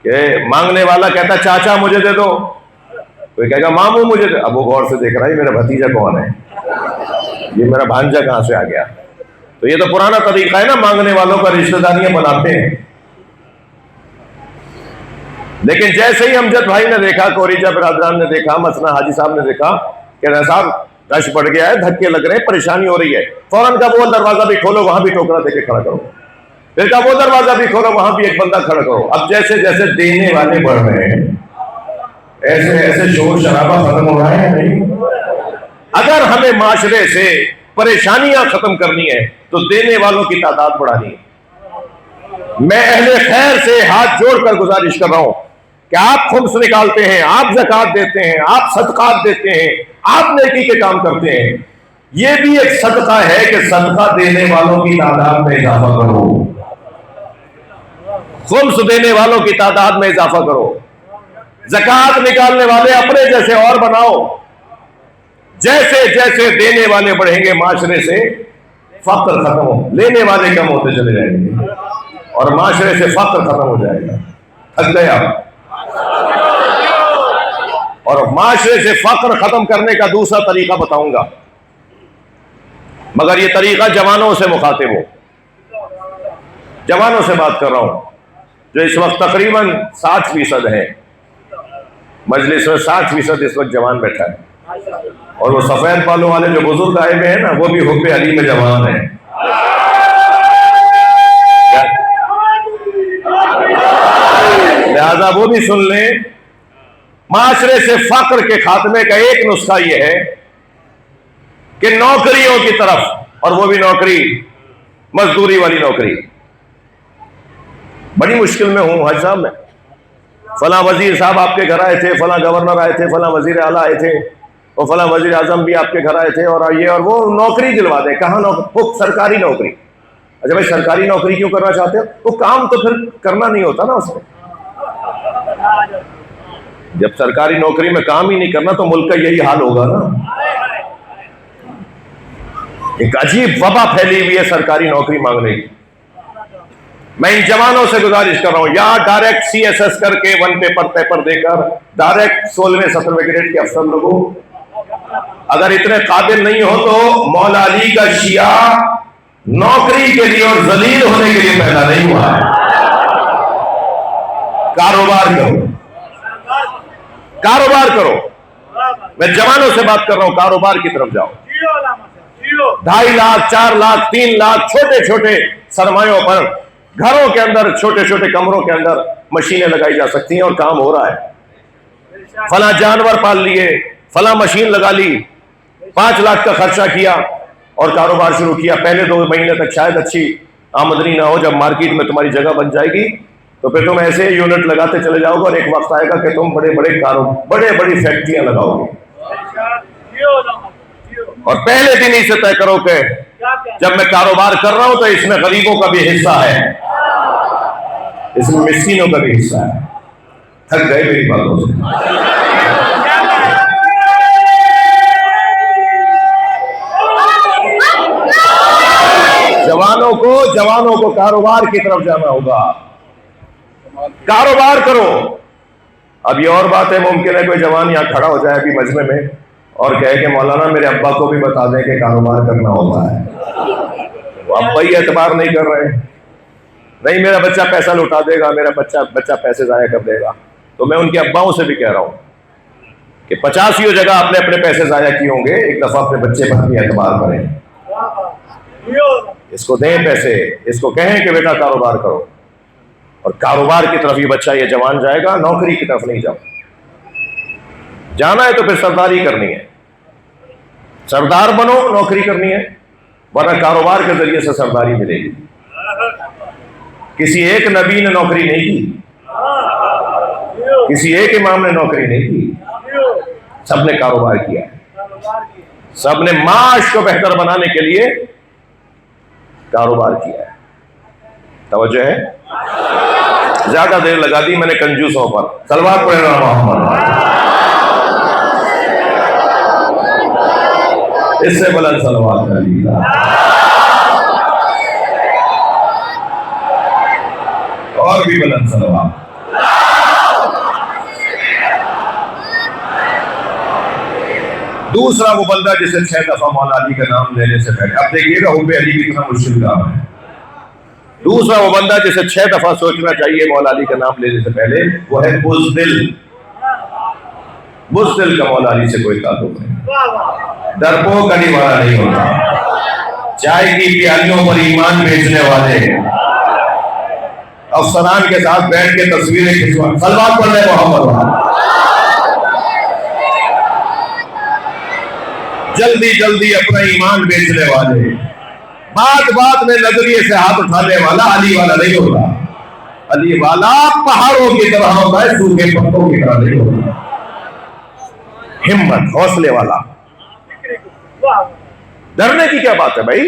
کہ مانگنے والا کہتا چاچا مجھے دے دو، کوئی کہے گا ماموں مجھے دے، اب وہ غور سے دیکھ رہا ہے یہ میرا بھتیجا کون ہے، یہ میرا بھانجا کہاں سے آ گیا؟ تو یہ تو پرانا طریقہ ہے نا، مانگنے والوں کا رشتہ داریاں بناتے ہیں۔ لیکن جیسے ہی امجد بھائی نے دیکھا، کوریجا برادران نے دیکھا، مسنا حاجی صاحب نے دیکھا کہ صاحب رش بڑھ گیا ہے، دھکے لگ رہے ہیں، پریشانی ہو رہی ہے، فوراً کا وہ دروازہ بھی کھولو، وہاں بھی ٹوکرا دے کے کھڑا کرو، پھر کا وہ دروازہ بھی کھولو، وہاں بھی ایک بندہ کھڑا کرو۔ اب جیسے جیسے دینے والے بڑھ رہے ہیں ایسے ایسے شور شرابہ ختم ہو رہا ہے نہیں؟ اگر ہمیں معاشرے سے پریشانیاں ختم کرنی ہے تو دینے والوں کی تعداد بڑھانی ہے۔ میں اہل خیر سے ہاتھ جوڑ کر گزارش کر رہا ہوں کہ آپ خمس نکالتے ہیں، آپ زکوٰۃ دیتے ہیں، آپ صدقات دیتے ہیں، آپ نیکی کے کام کرتے ہیں، یہ بھی ایک صدقہ ہے کہ صدقہ دینے والوں کی تعداد میں اضافہ کرو، خمس دینے والوں کی تعداد میں اضافہ کرو، زکوٰۃ نکالنے والے اپنے جیسے اور بناؤ۔ جیسے جیسے دینے والے بڑھیں گے معاشرے سے فقر ختم ہو، لینے والے کم ہوتے چلے جائیں گے اور معاشرے سے فقر ختم ہو جائے گا۔ تھک گئے آپ؟ اور معاشرے سے فقر ختم کرنے کا دوسرا طریقہ بتاؤں گا، مگر یہ طریقہ جوانوں سے مخاطب ہو، جوانوں سے بات کر رہا ہوں جو اس وقت تقریباً 60% ہے، مجلس میں 60% اس وقت جوان بیٹھا ہے۔ اور وہ سفید بالوں والے جو بزرگ آئے ہوئے ہیں نا، وہ بھی حب علی میں جوان ہیں. لہذا وہ بھی سن لیں. معاشرے سے فقر کے خاتمے کا ایک نسخہ یہ ہے کہ نوکریوں کی طرف، اور وہ بھی نوکری مزدوری والی نوکری. بڑی مشکل میں ہوں حاج صاحب. میں فلاں وزیر صاحب آپ کے گھر آئے تھے، فلاں گورنر آئے تھے، فلاں وزیر اعلیٰ آئے تھے، اور فلاں وزیر اعظم بھی آپ کے گھر آئے تھے، اور یہ اور وہ نوکری دلوا دیں. کہاں نوکری؟ سرکاری نوکری. اچھا بھائی سرکاری نوکری کیوں کرنا چاہتے ہو؟ وہ کام تو پھر کرنا نہیں ہوتا نا اس میں. جب سرکاری نوکری میں کام ہی نہیں کرنا تو ملک کا یہی حال ہوگا نا. ایک عجیب وبا پھیلی ہوئی ہے سرکاری نوکری مانگنے کی. میں ان جوانوں سے گزارش کر رہا ہوں، یا ڈائریکٹ سی ایس ایس کر کے 1 پیپر دے کر ڈائریکٹ 16ویں 17ویں گریڈ کے افسر لوگوں. اگر اتنے قابل نہیں ہو تو مولا علی کا شیعہ نوکری کے لیے اور ذلیل ہونے کے لیے پیدا نہیں ہوا ہے. کاروبار کرو، کاروبار کرو. میں جوانوں سے بات کر رہا ہوں، کاروبار کی طرف جاؤ. 2.5 لاکھ 4 لاکھ 3 لاکھ چھوٹے چھوٹے سرمایوں پر گھروں کے اندر، چھوٹے چھوٹے کمروں کے اندر مشینیں لگائی جا سکتی ہیں اور کام ہو رہا ہے. فلاں جانور پال لیے، فلاں مشین لگا لی، 5 لاکھ کا خرچہ کیا اور کاروبار شروع کیا. پہلے 2 مہینے تک شاید اچھی آمدنی نہ ہو. جب مارکیٹ میں تمہاری جگہ بن جائے گی تو پھر تم ایسے یونٹ لگاتے چلے جاؤ گے، اور ایک وقت آئے گا کہ تم بڑی فیکٹریاں لگاؤ گے. اور پہلے دن ہی سے طے کرو کہ جب میں کاروبار کر رہا ہوں تو اس میں غریبوں کا بھی حصہ ہے، اس میں مسکینوں کا بھی حصہ ہے. تھک گئے میری باتوں سے؟ جوانوں کو کاروبار کی طرف جانا ہوگا. کاروبار کرو. اب یہ اور بات ہے، ممکن ہے کوئی جوان یہاں کھڑا ہو جائے ابھی مجمع میں اور کہے کہ مولانا میرے ابا کو بھی بتا دیں کہ کاروبار کرنا ہوتا ہے. وہ ابا ہی اعتبار نہیں کر رہے. نہیں میرا بچہ پیسہ لوٹا دے گا، میرا بچہ پیسے ضائع کر دے گا. تو میں ان کے اباؤں سے بھی کہہ رہا ہوں کہ 50 جگہ آپ نے اپنے پیسے ضائع کیے ہوں گے، ایک دفعہ اپنے بچے پر بھی اعتبار کریں. اس کو دیں پیسے، اس کو کہیں کہ بیٹا کاروبار کرو. اور کاروبار کی طرف یہ بچہ، یہ جوان جائے گا، نوکری کی طرف نہیں جاؤ. جانا ہے تو پھر سرداری کرنی ہے. سردار بنو، نوکری کرنی ہے، ورنہ کاروبار کے ذریعے سے سرداری ملے گی. کسی ایک نبی نے نوکری نہیں کی، کسی ایک امام نے نوکری نہیں کی. سب نے کاروبار کیا ہے. سب نے معاش کو بہتر بنانے کے لیے کاروبار کیا ہے. توجہ ہے؟ زیادہ دیر لگا دی میں نے کنجوسوں پر. صلوات پڑھے محمد. اس سے بلند صلوات علی. اور بھی بلند صلوات. دوسرا وہ بندہ جسے 6 دفعہ مولا علی کا نام لینے سے پہلے، اب دیکھیے گا حب علی کتنا مشکل کام ہے. دوسرا وہ بندہ جسے 6 دفعہ سوچنا چاہیے مولا علی کا نام لینے سے پہلے، وہ ہے بزدل. بزدل کا مولا علی سے کوئی تعلق نہیں. ڈرپوک علی والا نہیں ہوتا. چائے کی پیالیوں پر ایمان بیچنے والے، افسران کے ساتھ بیٹھ کے تصویریں کھنچوانے، صلوات پڑھنے محمد. جلدی اپنا ایمان بیچنے والے، بات میں نظریے سے ہاتھ اٹھانے والا علی والا نہیں ہوتا. علی والا پہاڑوں کی طرح ہوتا ہے، سوکھے پتوں کی طرح نہیں ہوتا. ہمت، حوصلے والا. ڈرنے کی کیا بات ہے بھائی؟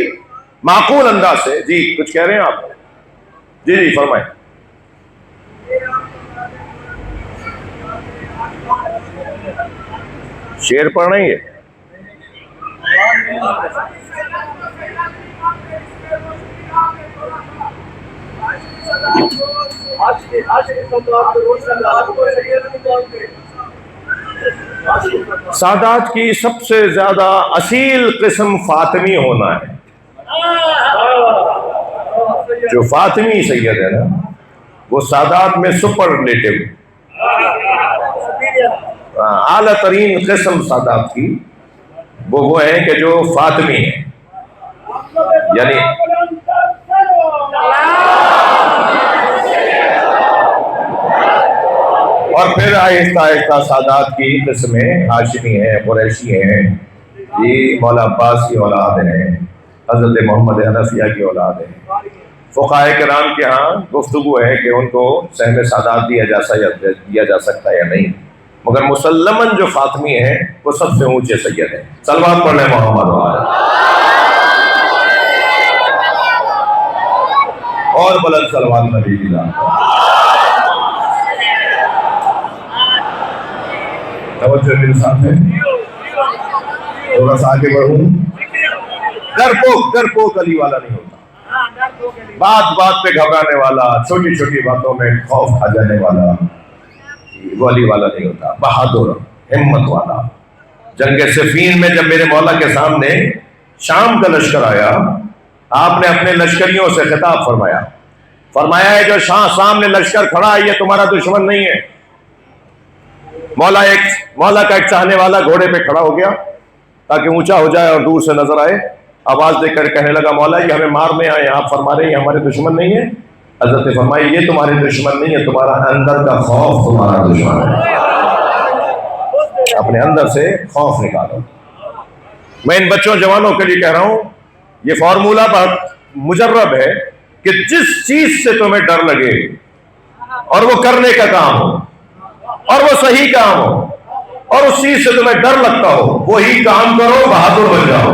معقول انداز سے. جی کچھ کہہ رہے ہیں آپ؟ جی فرمائیں. شعر پڑھ رہے ہیں؟ سادات کی سب سے زیادہ اصیل قسم فاطمی ہونا ہے. جو فاطمی سید ہے نا، وہ سادات میں سپرلیٹو، اعلیٰ ترین قسم سادات کی وہ ہیں کہ جو فاطمی ہیں، یعنی اور پھر آہستہ آہستہ سادات کی قسمیں ہاشمی ہیں، قریشی ہیں، یہ مولا عباس کی اولاد ہیں، حضرت محمد حنفیہ کی اولاد ہیں۔ فقہائے کرام کے ہاں گفتگو ہے کہ ان کو سہم سادات دیا جا سکتا ہے یا نہیں، مگر مسلماً جو فاطمی ہیں وہ سب سے اونچے سید ہیں۔ صلوات پڑھ لیں محمد اور بلند صلوات نبی کی ذات۔ توجہ میرے ساتھ ہے، تھوڑا سا آگے بڑھوں۔ ڈرپوک علی والا نہیں ہوتا، بات بات پہ گھبرانے والا، چھوٹی چھوٹی باتوں میں خوف کھا جانے والا، وہ علی والا نہیں ہوتا، بہادر ہمت والا۔ جنگ صفین میں جب میرے مولا کے سامنے شام کا لشکر آیا، آپ نے اپنے لشکریوں سے خطاب فرمایا ہے جو سامنے لشکر کھڑا ہے یہ تمہارا دشمن نہیں ہے۔ مولا کا ایک چاہنے والا گھوڑے پہ کھڑا ہو گیا تاکہ اونچا ہو جائے اور دور سے نظر آئے، آواز دے کر کہنے لگا مولا یہ ہمیں مارنے آئے، آپ فرما رہے ہیں یہ ہمارے دشمن نہیں ہے؟ حضرت نے فرمایا یہ تمہارے دشمن نہیں ہے، تمہارا اندر کا خوف تمہارا دشمن ہے، اپنے اندر سے خوف نکالو۔ میں ان بچوں جوانوں کے لیے کہہ رہا ہوں، یہ فارمولہ بہت مجرب ہے کہ جس چیز سے تمہیں ڈر لگے اور وہ کرنے کا کام ہو اور وہ صحیح کام ہو اور اس چیز سے تمہیں ڈر لگتا ہو وہی کام کرو، بہادر بن جاؤ۔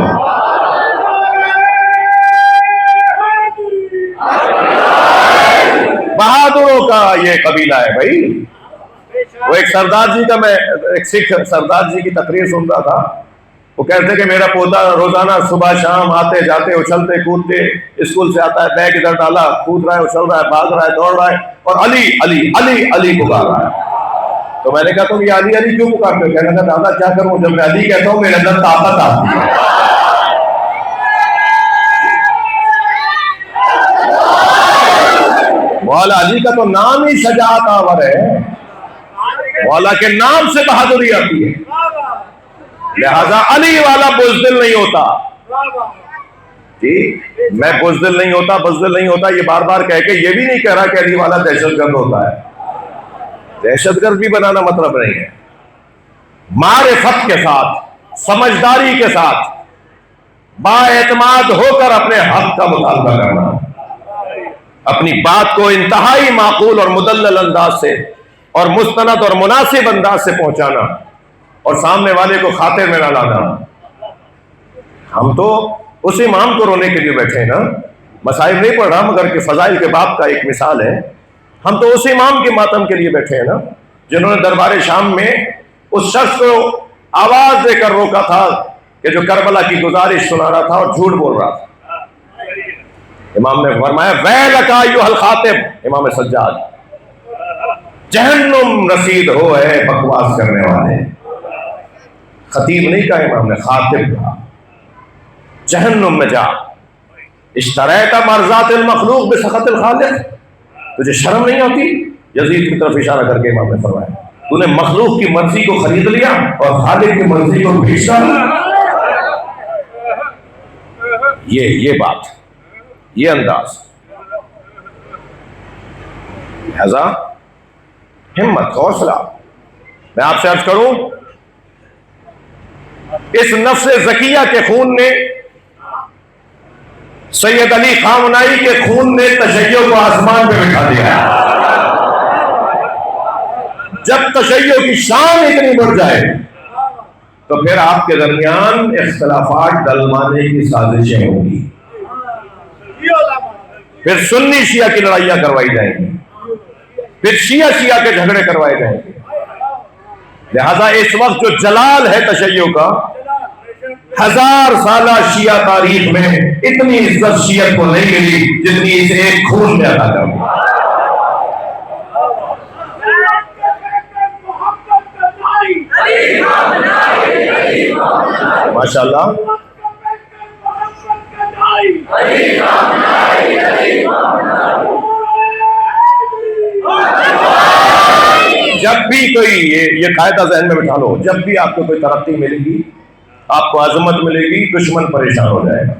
بہادروں کا یہ قبیلہ ہے بھائی۔ وہ ایک سردار جی کا، میں ایک سکھ سردار جی کی تقریر سن رہا تھا، وہ کہتے کہ میرا پوتا روزانہ صبح شام آتے جاتے اچھلتے کودتے اسکول سے آتا ہے، بیگ ادھر ڈالا، کود رہا ہے، اچھل رہا ہے، بھاگ رہا ہے، دوڑ رہا ہے اور علی علی علی علی پکار رہا ہے۔ تو میں نے کہا تم یہ علی علی کیوں پکارتے ہو؟ کہنے لگا دادا کیا کروں، جب میں علی کہتا ہوں میرے اندر طاقت آتی ہے۔ مولا علی کا تو نام ہی شجاعت آور ہے، مولا کے نام سے بہادری آتی ہے، لہذا علی والا بزدل نہیں ہوتا۔ جی میں بزدل نہیں ہوتا یہ بار بار کہہ کے یہ بھی نہیں کہہ رہا کہ علی والا دہشت گرد ہوتا ہے، دہشت گرد بھی بنانا مطلب نہیں ہے۔ معرفت کے ساتھ، سمجھداری کے ساتھ، با اعتماد ہو کر اپنے حق کا مطالبہ کرنا، اپنی بات کو انتہائی معقول اور مدلل انداز سے اور مستند اور مناسب انداز سے پہنچانا اور سامنے والے کو خاطر میں نہ لانا۔ ہم تو اس امام کو رونے کے لیے بیٹھے ہیں نا، مسائل نہیں پڑھ رہا مگر کہ فضائل کے باب کا ایک مثال ہے، ہم تو اس امام کے ماتم کے لیے بیٹھے ہیں نا جنہوں نے دربار شام میں اس شخص کو آواز دے کر روکا تھا کہ جو کربلا کی گزارش سنا رہا تھا اور جھوٹ بول رہا تھا۔ امام نے فرمایا ویلک ایھا الخاطب، امام سجاد، جہنم رسید ہو ہے بکواس کرنے والے۔ خطیب نہیں کہا امام نے، خاطب کہا، جہنم میں جا، اشتریت مرضات المخلوق بسخط الخالق، تجھے شرم نہیں آتی؟ یزید کی طرف اشارہ کر کے امام نے فرمایا تو نے مخلوق کی مرضی کو خرید لیا اور خالق کی مرضی کو بیچ ڈالا۔ یہ بات، یہ انداز، لہذا ہمت، حوصلہ۔ میں آپ سے عرض کروں، اس نفس زکیہ کے خون نے، سید علی خامنائی کے خون نے تشیع کو آسمان پہ بٹھا دیا۔ جب تشیع کی شان اتنی بڑھ جائے تو پھر آپ کے درمیان اختلافات ڈلوانے کی سازشیں ہوں گی، پھر سنی شیعہ کی لڑائیاں کروائی جائیں گی، پھر شیعہ کے جھگڑے کروائے جائیں گے۔ لہذا اس وقت جو جلال ہے تشیع کا، 1000 سالہ شیعہ تاریخ میں اتنی عزت شیعت کو نہیں ملی جتنی اس ایک خون میں عطا کر دی۔ ماشاءاللہ۔ جب بھی کوئی، یہ قاعدہ ذہن میں بٹھا لو، جب بھی آپ کو کوئی ترقی ملے گی آپ کو عظمت ملے گی، دشمن پریشان ہو جائے گا،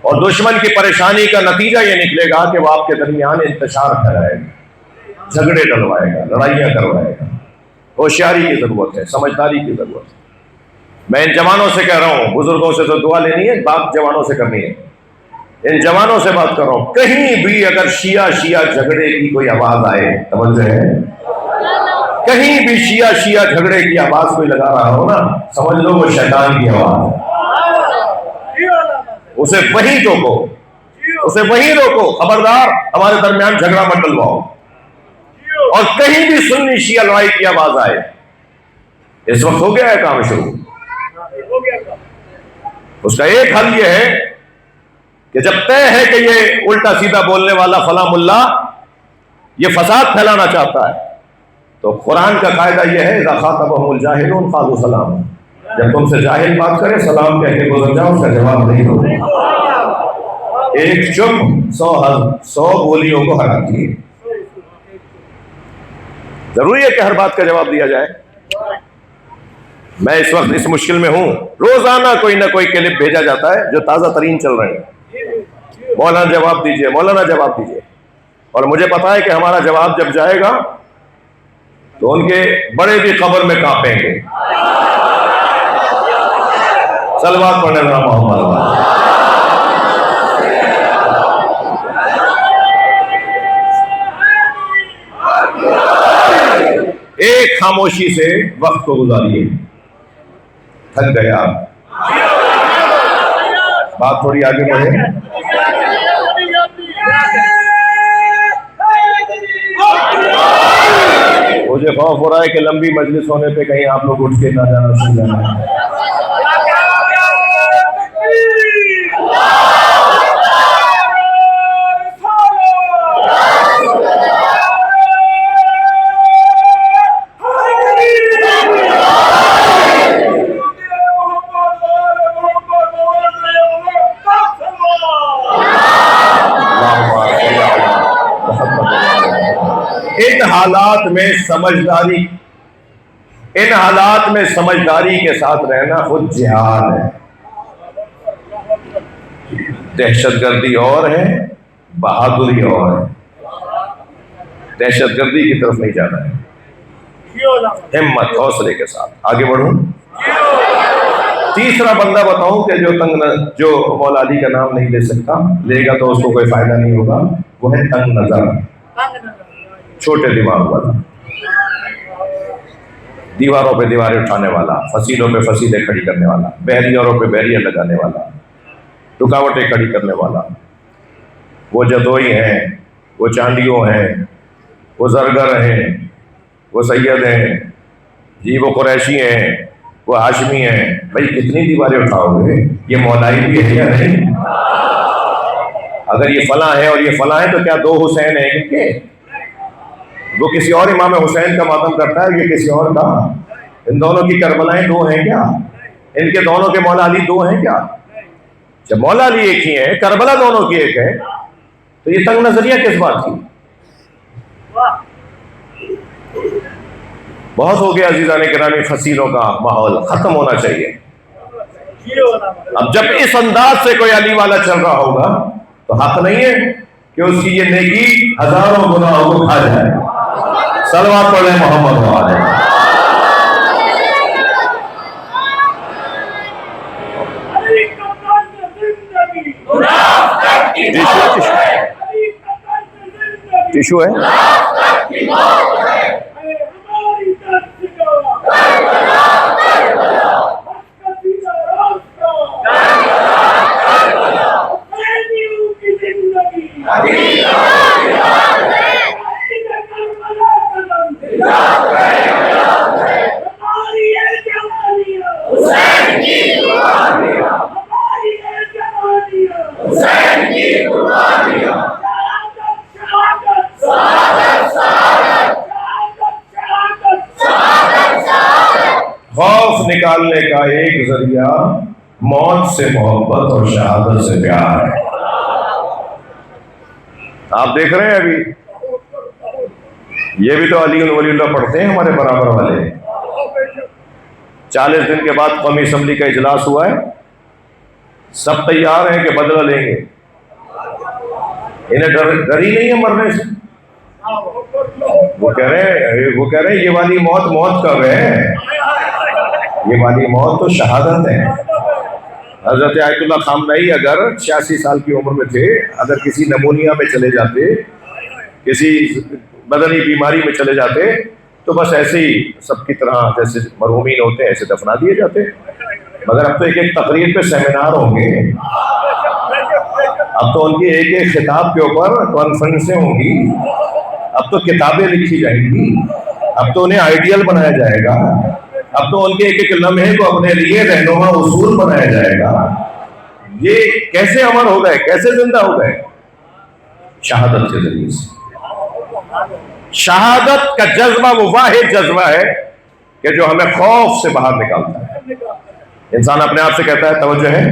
اور دشمن کی پریشانی کا نتیجہ یہ نکلے گا کہ وہ آپ کے درمیان انتشار پھیلائے گا، جھگڑے ڈلوائے گا، لڑائیاں کروائے گا۔ ہوشیاری کی ضرورت ہے، سمجھداری کی ضرورت ہے۔ میں ان جوانوں سے کہہ رہا ہوں، بزرگوں سے تو دعا لینی ہے، بات جوانوں سے کرنی ہے، ان جوانوں سے بات کر رہا ہوں، کہیں بھی اگر شیعہ جھگڑے کی کوئی آواز آئے، توجہ ہے، کہیں بھی شیعہ جھگڑے کی آواز کوئی لگا رہا ہو نا، سمجھ لو وہ شیطان کی آواز ہے۔ اسے وہیں روکو، اسے وہیں روکو، خبردار ہمارے درمیان جھگڑا مت ڈلواؤ۔ اور کہیں بھی سنی شیعہ لڑائی کی آواز آئے، اس وقت ہو گیا ہے کام شروع۔ اس کا ایک حل یہ ہے کہ جب طے ہے کہ یہ الٹا سیدھا بولنے والا فلاں ملا یہ فساد پھیلانا چاہتا ہے، تو قرآن کا قاعدہ یہ ہے اذا خاطبهم الجاہلون قالوا سلام، جب تم سے جاہل بات کرے سلام کہہ کے گزر جاؤ، اس کا جواب نہیں دو۔ ایک چپ 100 گولیوں کو ہراتی ہے۔ ضروری ہے کہ ہر بات کا جواب دیا جائے۔ میں اس وقت اس مشکل میں ہوں، روزانہ کوئی نہ کوئی کلپ بھیجا جاتا ہے جو تازہ ترین چل رہے ہیں، مولانا جواب دیجئے، مولانا جواب دیجئے، اور مجھے پتا ہے کہ ہمارا جواب جب جائے گا تو ان کے بڑے بھی قبر میں کانپیں گے۔ صلوات پڑھنے والا محمد۔ ایک خاموشی سے وقت کو گزاریے، تھک گئے آپ، بات تھوڑی آگے بڑھے۔ مجھے خوف ہو رہا ہے کہ لمبی مجلس ہونے پہ کہیں آپ لوگ اٹھ کے نہ جانا سن جانا۔ ان حالات میں سمجھداری کے ساتھ رہنا خود جہاد ہے۔ دہشت گردی اور ہے، بہادری اور ہے۔ دہشت گردی کی طرف نہیں جانا ہے، ہمت حوصلے کے ساتھ آگے بڑھوں۔ تیسرا بندہ بتاؤں کہ جو مولا علی کا نام نہیں لے سکتا، لے گا تو اس کو کوئی فائدہ نہیں ہوگا، وہ ہے تنگ نظر، چھوٹے دماغ والا، دیواروں پہ دیواریں اٹھانے والا، فصیلوں پہ فصیلیں کھڑی کرنے والا، بحریوں پہ بحریاں لگانے والا، رکاوٹیں کھڑی کرنے والا۔ وہ جدوئی ہیں، وہ چاندیوں ہیں، وہ زرگر ہیں، وہ سید ہیں، جی وہ قریشی ہیں، وہ ہاشمی ہیں۔ بھائی کتنی دیواریں اٹھاؤ گے؟ یہ مولائی بھی ہے یا نہیں؟ اگر یہ فلاں ہے اور یہ فلاں ہے تو کیا دو حسین ہیں ان کے؟ وہ کسی اور امام حسین کا ماتم کرتا ہے، یہ کسی اور کا؟ ان دونوں کی کربلائیں دو ہیں کیا؟ ان کے دونوں کے مولا علی دو ہیں کیا؟ جب مولا علی ایک ہی ہے، کربلا دونوں کی ایک ہے، تو یہ تنگ نظریہ کس بات کی؟ بہت ہو گیا عزیزان گرامی، فصیلوں کا ماحول ختم ہونا چاہیے۔ اب جب اس انداز سے کوئی علی والا چل رہا ہوگا تو حق نہیں ہے کہ اس کی یہ نیکی ہزاروں گناہوں کو کھا جائے۔ صلوات پڑھیں محمد وعلیہ۔ ٹیشو ہے؟ خوف نکالنے کا ایک ذریعہ موت سے محبت اور شہادت سے پیار ہے۔ آپ دیکھ رہے ہیں ابھی یہ بھی تو علی ولی اللہ پڑھتے ہیں ہمارے برابر والے، 40 دن کے بعد قومی اسمبلی کا اجلاس ہوا ہے، سب تیار ہیں کہ بدلہ لیں گے، انہیں ڈر ہی نہیں ہے مرنے سے۔ وہ کہہ رہے ہیں یہ والی موت کب ہے؟ یہ والی موت تو شہادت ہے۔ حضرت آیت اللہ خامنئی اگر 86 سال کی عمر میں تھے، اگر کسی نمونیا میں چلے جاتے، کسی بدنی بیماری میں چلے جاتے، تو بس ایسے ہی سب کی طرح جیسے مرحومین ہوتے ہیں ایسے دفنا دیے جاتے۔ مگر اب تو ایک ایک تقریر پہ سیمینار ہوں گے، اب تو ان کی ایک ایک خطاب کے اوپر کانفرنسیں ہوں گی، اب تو کتابیں لکھی جائیں گی، اب تو انہیں آئیڈیل بنایا جائے گا، اب تو ان کے ایک ایک لمحے کو اپنے لیے رہنما اصول بنایا جائے گا۔ یہ کیسے امر ہو گئے، کیسے زندہ ہو گئے؟ شہادت کے ذریعے سے۔ شہادت کا جذبہ وہ واحد جذبہ ہے کہ جو ہمیں خوف سے باہر نکالتا ہے۔ انسان اپنے آپ سے کہتا ہے، توجہ ہے،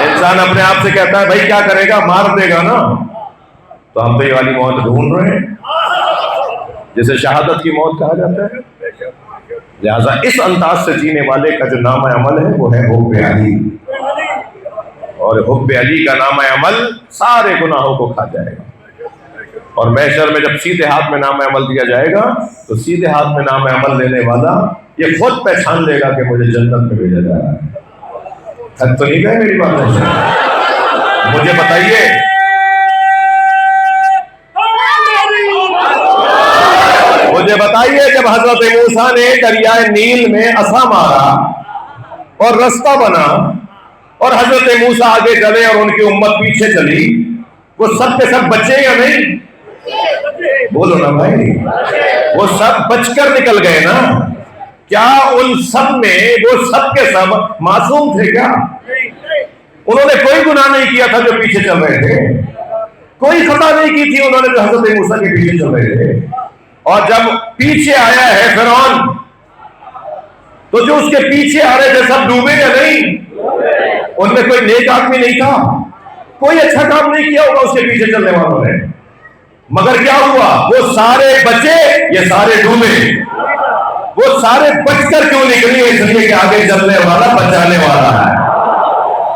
انسان اپنے آپ سے کہتا ہے بھائی کیا کرے گا، مار دے گا نا، تو ہم تو یہ والی موت ڈھونڈ رہے ہیں جسے شہادت کی موت کہا جاتا ہے۔ لہذا اس انداز سے جینے والے کا جو نام عمل ہے وہ ہے حب علی، اور حب علی کا نام عمل سارے گناہوں کو کھا جائے گا۔ اور محشر میں جب سیدھے ہاتھ میں نام عمل دیا جائے گا تو سیدھے ہاتھ میں نام عمل لینے والا یہ خود پہچان لے گا کہ مجھے جنت میں بھیجا جا رہا ہے۔ تھک تو نہیں گئے میری بات ہے؟ مجھے بتائیے، جب حضرت موسیٰ نے دریائے نیل میں عصا مارا اور رستہ بنا اور حضرت موسیٰ آگے چلے اور ان کی امت پیچھے چلی، وہ سب کے سب بچے یا نہیں؟ بولو نا بھائی، وہ سب بچ کر نکل گئے نا؟ کیا ان سب میں وہ سب کے سب معصوم تھے کیا؟ انہوں نے کوئی گناہ نہیں کیا تھا جو پیچھے چل رہے تھے، کوئی خطا نہیں کی تھی انہوں نے جو حضرت موسیٰ کے پیچھے چل رہے تھے۔ اور جب پیچھے آیا ہے فرعون، تو جو اس کے پیچھے آ رہے تھے سب ڈوبے یا نہیں؟ ان میں کوئی نیک آدمی نہیں تھا، کوئی اچھا کام نہیں کیا ہوگا اس کے پیچھے چلنے والوں نے، مگر کیا ہوا؟ وہ سارے بچے، یہ سارے ڈوبے۔ وہ سارے بچ کر کیوں نکلی؟ اس لیے کہ آگے چلنے والا بچانے والا ہے،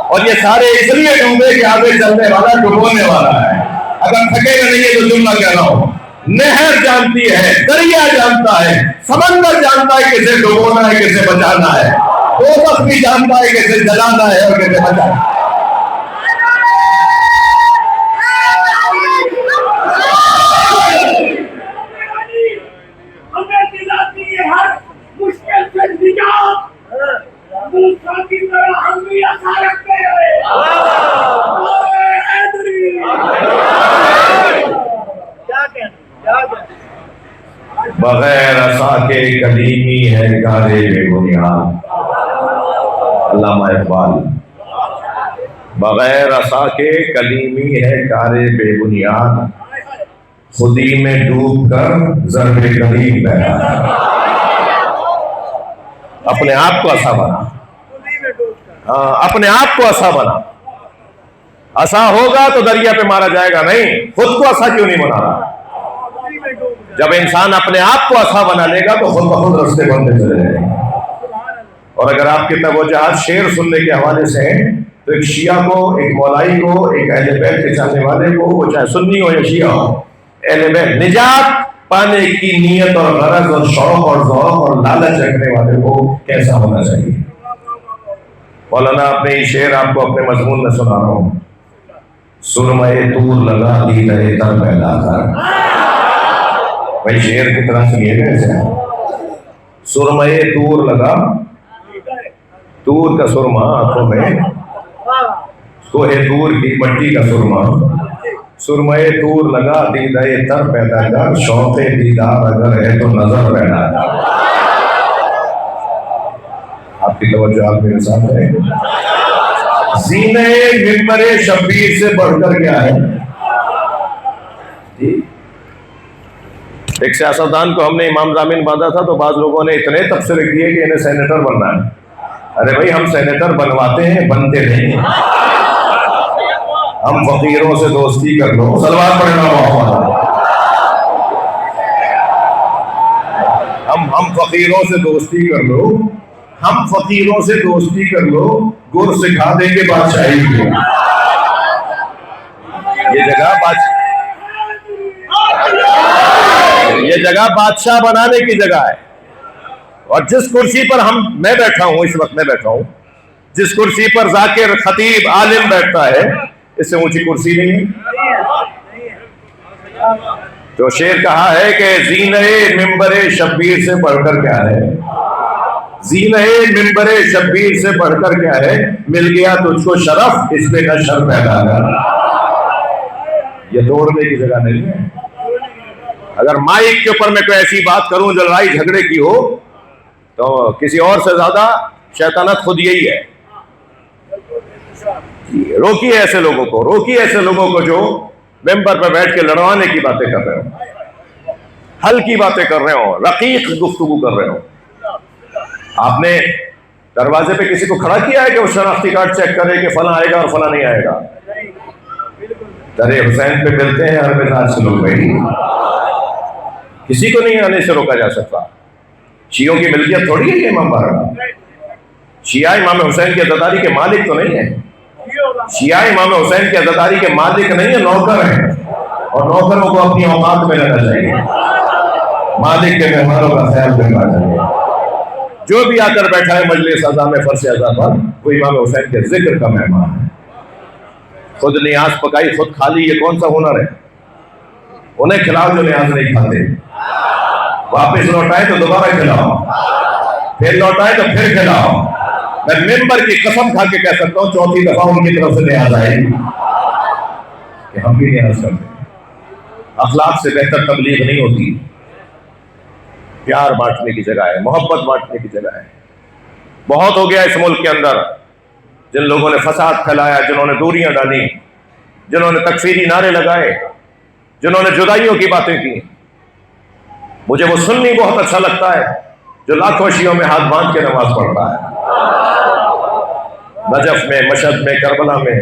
اور یہ سارے اس لیے ڈوبے کہ آگے چلنے والا ڈبونے والا ہے۔ اگر تھکے گا نہیں ہے تو جملہ کہہ رہا ہوں، نہر جانتی ہے، دریا جانتا ہے، سمندر جانتا ہے کسے ڈبونا ہے کسے بچانا ہے، دوزخ بھی جانتا ہے کسے جلانا ہے اور کسے بچانا ہے۔ ہمیں دلاتی ہے ہر مشکل سے نجات، موسیٰ کی طرح ہم بھی عصا رکھتے ہیں۔ بغیر عصا کے کلیمی ہے کارے بے بنیاد، علامہ اقبال۔ بغیر عصا کے کلیمی ہے کارے بے بنیاد، خودی میں ڈوب کر ضرب کلیم بہا۔ اپنے آپ کو عصا بنا، ہاں اپنے آپ کو عصا بنا۔ عصا ہوگا تو دریا پہ مارا جائے گا نہیں، خود کو عصا کیوں نہیں بنا رہا؟ جب انسان اپنے آپ کو عصا بنا لے گا تو خود بخود رستے بنتے چلے جائیں گے۔ اور اگر آپ کی توجہات شعر سننے کے حوالے سے ہیں تو ایک شیعہ کو، ایک مولائی کو، ایک اہل بیت کے چاہنے والے کو، وہ چاہے سنی ہو یا شیعہ ہو، اہل بیت نجات پانے کی نیت اور غرض اور شوق اور ذوق اور لالچ رکھنے والے کو کیسا ہونا چاہیے؟ مولانا اپنے یہ شعر آپ کو اپنے مضمون میں سنا رہا ہوں۔ سرمئے طور لگا دیدہ تر پیدا کر، بھائی شعر کی طرح سنیے گا ایسے۔ سرمئے طور لگا، طور کا سرما آنکھوں میں، کوہ طور کی مٹی کا سرما، سرمئے طور لگا دیدہ تر پیدا کر، شوق دیدار اگر ہے تو نظر پیدا کر۔ آپ کی توجہ آپ میرے ساتھ ہے۔ زینے ممبر شبیر سے بڑھ کر کیا ہے؟ ایک سیاستدان کو ہم نے امام ضامن باندھا تھا تو بعض لوگوں نے اتنے تبصرے کیے کہ انہیں سینیٹر بننا ہے۔ ارے بھائی ہم سینیٹر بنواتے ہیں، بنتے نہیں۔ ہم فقیروں سے دوستی کر لو، صلوات پڑھنا محمد۔ ہم فقیروں سے دوستی کر لو، ہم فقیروں سے دوستی کر لو، گر سکھا دیں گے بادشاہی کی۔ یہ جگہ بادشاہ بنانے کی جگہ ہے۔ اور جس کرسی پر میں بیٹھا ہوں، اس وقت میں بیٹھا ہوں، جس کرسی پر ذاکر، خطیب، عالم بیٹھتا ہے، اس سے اونچی کرسی نہیں ہے۔ جو شعر کہا ہے کہ زینہ منبر شبیر سے بڑھ کر کیا ہے، زینہ منبر شبیر سے بڑھ کر کیا ہے، مل گیا تجھ کو شرف، اس پہ نہ شر پیدا کر۔ یہ دوڑنے کی جگہ نہیں ہے۔ اگر مائک کے اوپر میں کوئی ایسی بات کروں جو لڑائی جھگڑے کی ہو، تو کسی اور سے زیادہ شیطانت خود یہی ہے۔ روکیے ایسے لوگوں کو، روکیے ایسے لوگوں کو جو ممبر پہ بیٹھ کے لڑوانے کی باتیں کر رہے ہو، حل کی باتیں کر رہے ہو، رقیق گفتگو کر رہے ہو۔ آپ نے دروازے پہ کسی کو کھڑا کیا ہے کہ وہ شناختی کارڈ چیک کرے کہ فلاں آئے گا اور فلاں نہیں آئے گا؟ در حسین پہ ملتے ہیں ہر مزاج سے لوگ بھائی، کسی کو نہیں آنے سے روکا جا سکتا۔ شیعوں کی ملکیت تھوڑی ہے یہ امام بارگاہ۔ شیعہ امام حسین کی عزاداری کے مالک تو نہیں ہے، شیعہ امام حسین کی عزاداری کے مالک نہیں ہے، نوکر ہیں، اور نوکروں کو اپنی اوقات میں رہنا چاہیے، مالک کے مہمانوں کا خیال رکھنا چاہیے۔ جو بھی آ کر بیٹھا ہے مجلس اعضاء میں فرش اعضاء پر، وہ امام حسین کے ذکر کا مہمان ہے۔ خود نیاز پکائی خود کھا لی، یہ کون سا ہنر ہے؟ انہیں کھلاؤ جو نیاز نہیں کھاتے، واپس لوٹائے تو دوبارہ کھلاؤ، پھر لوٹائے تو پھر کھلاؤ۔ میں ممبر کی قسم کھا کے کہہ سکتا ہوں چوتھی دفعہ ان کی طرف سے نیاز آئے گی کہ ہم بھی نیاز کرتے ہیں۔ اخلاق سے بہتر تبلیغ نہیں ہوتی۔ پیار بانٹنے کی جگہ ہے، محبت بانٹنے کی جگہ ہے۔ بہت ہو گیا اس ملک کے اندر جن لوگوں نے فساد پھیلایا، جنہوں نے دوریاں ڈالی، جنہوں نے تکفیری نعرے لگائے، جنہوں نے جدائیوں کی باتیں کی۔ مجھے وہ سنی بہت اچھا لگتا ہے جو لاکھوں شیعوں میں ہاتھ باندھ کے نماز پڑھتا ہے، نجف میں، مشہد میں، کربلا میں۔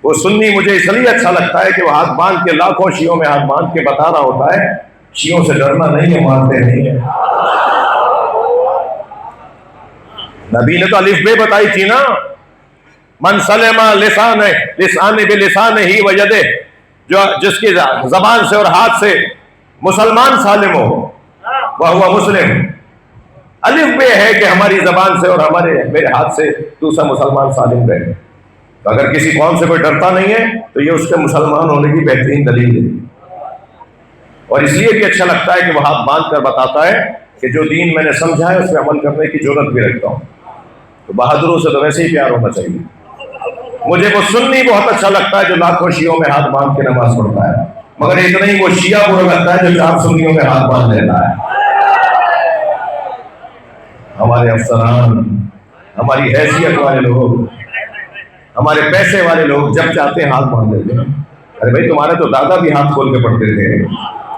وہ سنی مجھے اس لیے اچھا لگتا ہے کہ وہ ہاتھ باندھ کے لاکھوں شیعوں میں ہاتھ باندھ کے بتا رہا ہوتا ہے شیعوں سے ڈرنا نہیں ہے، مانتے نہیں ہے۔ نبی نے تو الف بے بتائی تھی نا، من سلم لسان بلسانہ ویدہ، جو جس کی زبان سے اور ہاتھ سے مسلمان سالم ہو وہ مسلم۔ الف بے ہے کہ ہماری زبان سے اور میرے ہاتھ سے دوسرا مسلمان سالم رہے۔ تو اگر کسی قوم سے کوئی ڈرتا نہیں ہے تو یہ اس کے مسلمان ہونے کی بہترین دلیل ہے۔ اور اس لیے بھی اچھا لگتا ہے کہ وہ ہاتھ باندھ کر بتاتا ہے کہ جو دین میں نے سمجھا ہے اس پہ عمل کرنے کی ضرورت بھی رکھتا ہوں۔ تو بہادروں سے تو ویسے ہی پیار ہونا چاہیے۔ مجھے وہ سنی بہت اچھا لگتا ہے جو لاکھوں شیعوں میں ہاتھ باندھ کے نماز پڑھتا ہے، مگر اتنا ہی وہ شیعہ برا لگتا ہے جو 4 سنیوں میں ہاتھ باندھ لیتا ہے۔ ہمارے افسران، ہماری حیثیت والے لوگ، ہمارے پیسے والے لوگ جب چاہتے ہیں ہاتھ باندھ لیتے ہیں۔ ارے بھائی تمہارے تو دادا بھی ہاتھ کھول کے پڑھتے تھے،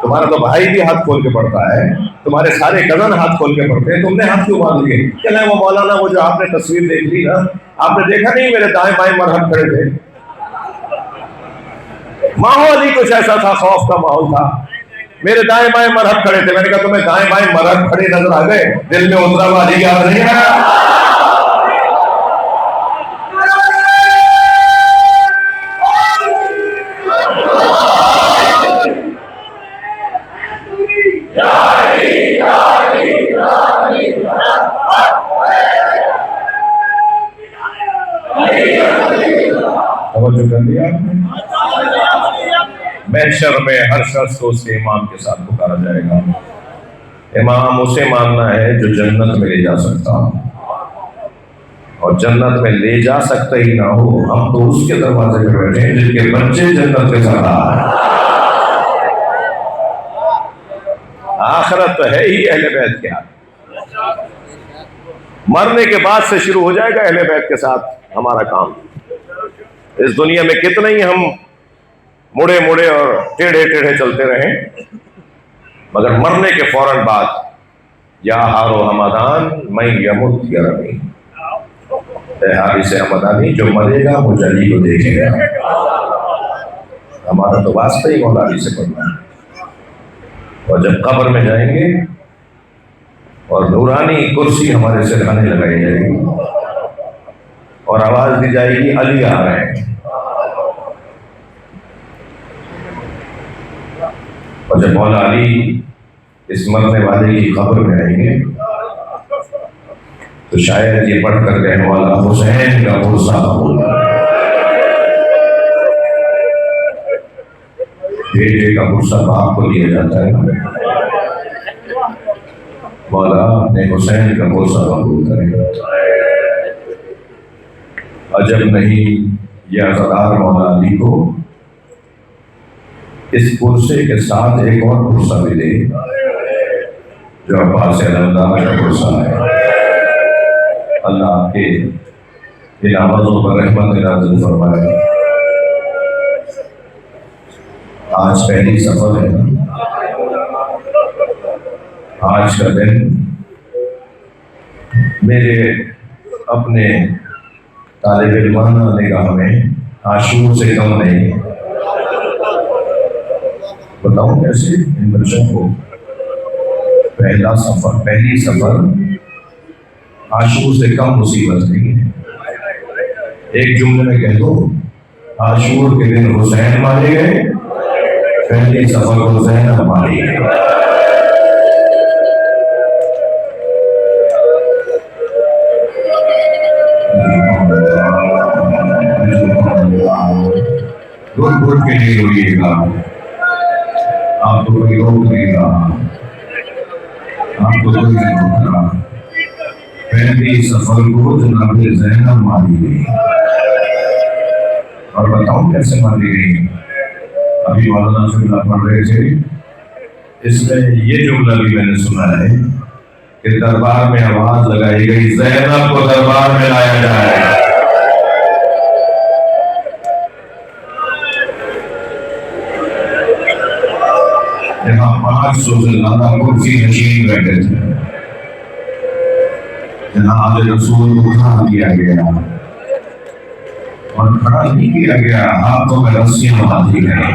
تمہارا تو بھائی بھی ہاتھ کھول کے پڑھتا ہے، تمہارے سارے کزن ہاتھ کھول کے پڑھتے ہیں، تم نے ہاتھ کیوں باندھ لیے؟ چلے وہ مولانا وہ جو آپ نے تصویر دیکھ لی نا، آپ نے دیکھا نہیں میرے دائیں بائیں مرہم کھڑے تھے؟ ماحول ہی کچھ ایسا تھا، خوف کا ماحول تھا، میرے دائیں بائیں مرہم کھڑے تھے۔ میں نے کہا تمہیں دائیں بائیں مرہم کھڑے نظر آ گئے، دل میں اترا والی یاد نہیں ہے؟ محشر میں ہر شخص کو اس کے امام کے ساتھ پکارا جائے گا۔ امام اسے ماننا ہے جو جنت میں لے جا سکتا ہو، اور جنت میں لے جا سکتا ہی نہ ہو، ہم تو اس کے دروازے پہ بیٹھے ہیں جن کے بچے جنت کے ساتھ آ رہے ہیں۔ آخرت تو ہے ہی اہل بیت کے ہاتھ، مرنے کے بعد سے شروع ہو جائے گا اہل بیت کے ساتھ ہمارا کام۔ اس دنیا میں کتنے ہی ہم مڑے مڑے اور ٹیڑھے ٹیڑھے چلتے رہیں، مگر مرنے کے فوراً بعد یا ہارو ہمدان میں یمت یرمی، اے حارث ہمدانی جو مرے گا وہ علی کو دیکھے گا۔ ہمارا تو واسطہ ہی مولا علی سے پڑھنا ہے۔ اور جب قبر میں جائیں گے اور نورانی کرسی ہمارے سرہانے لگائی جائے گی اور آواز دی جائے گی علی آ رہے ہیں. اور جب مولا علی اس مرنے والے کی قبر میں آئیں گے تو شاید یہ پڑھ کر کہنے والا حسین کا غصہ ہوگا. بیٹے کا غصہ باپ کو دیا جاتا ہے. مولا اپنے حسین کا غصہ قبول کرے. عجب نہیں یہ عزادار مولا علی کو اس پرسے کے ساتھ ایک اور پرسہ بھی دے جو عباس علمدار کا پرسہ ہے. اللہ آپ کے ان آوازوں پر رحمت نازل فرمائے. آج پہلی سفر ہے. آج کا دن میرے اپنے طالب علمانہ نگاہ میں عاشور سے کم نہیں. بتاؤں کیسے ان بچوں کو پہلا سفر پہلی سفر عاشور سے کم مصیبت نہیں ہے. ایک جملے میں کہہ دو عاشور کے دن حسین مارے گئے, پہلی سفر حسین ماری گئے. گھٹ کے نہیں روئیے گا, آپ کو کوئی روک نہیں رہا, آپ کو کوئی نہیں روک رہا. پہلی سفر کو جناب زینب ماری گئی. اور بتاؤں کیسے ماری گئی. ابھی مولانا شملہ پڑھ رہے تھے, اس میں یہ جملہ بھی میں نے سنا ہے کہ دربار میں آواز لگائی گئی زینب کو دربار میں لایا جائے. یہاں 500 سے زیادہ کرسی نشین بیٹھے تھے. جناب رسول کو کھڑا کیا گیا اور کھڑا نہیں کیا گیا, ہاتھوں میں رسیاں باندھی گئی.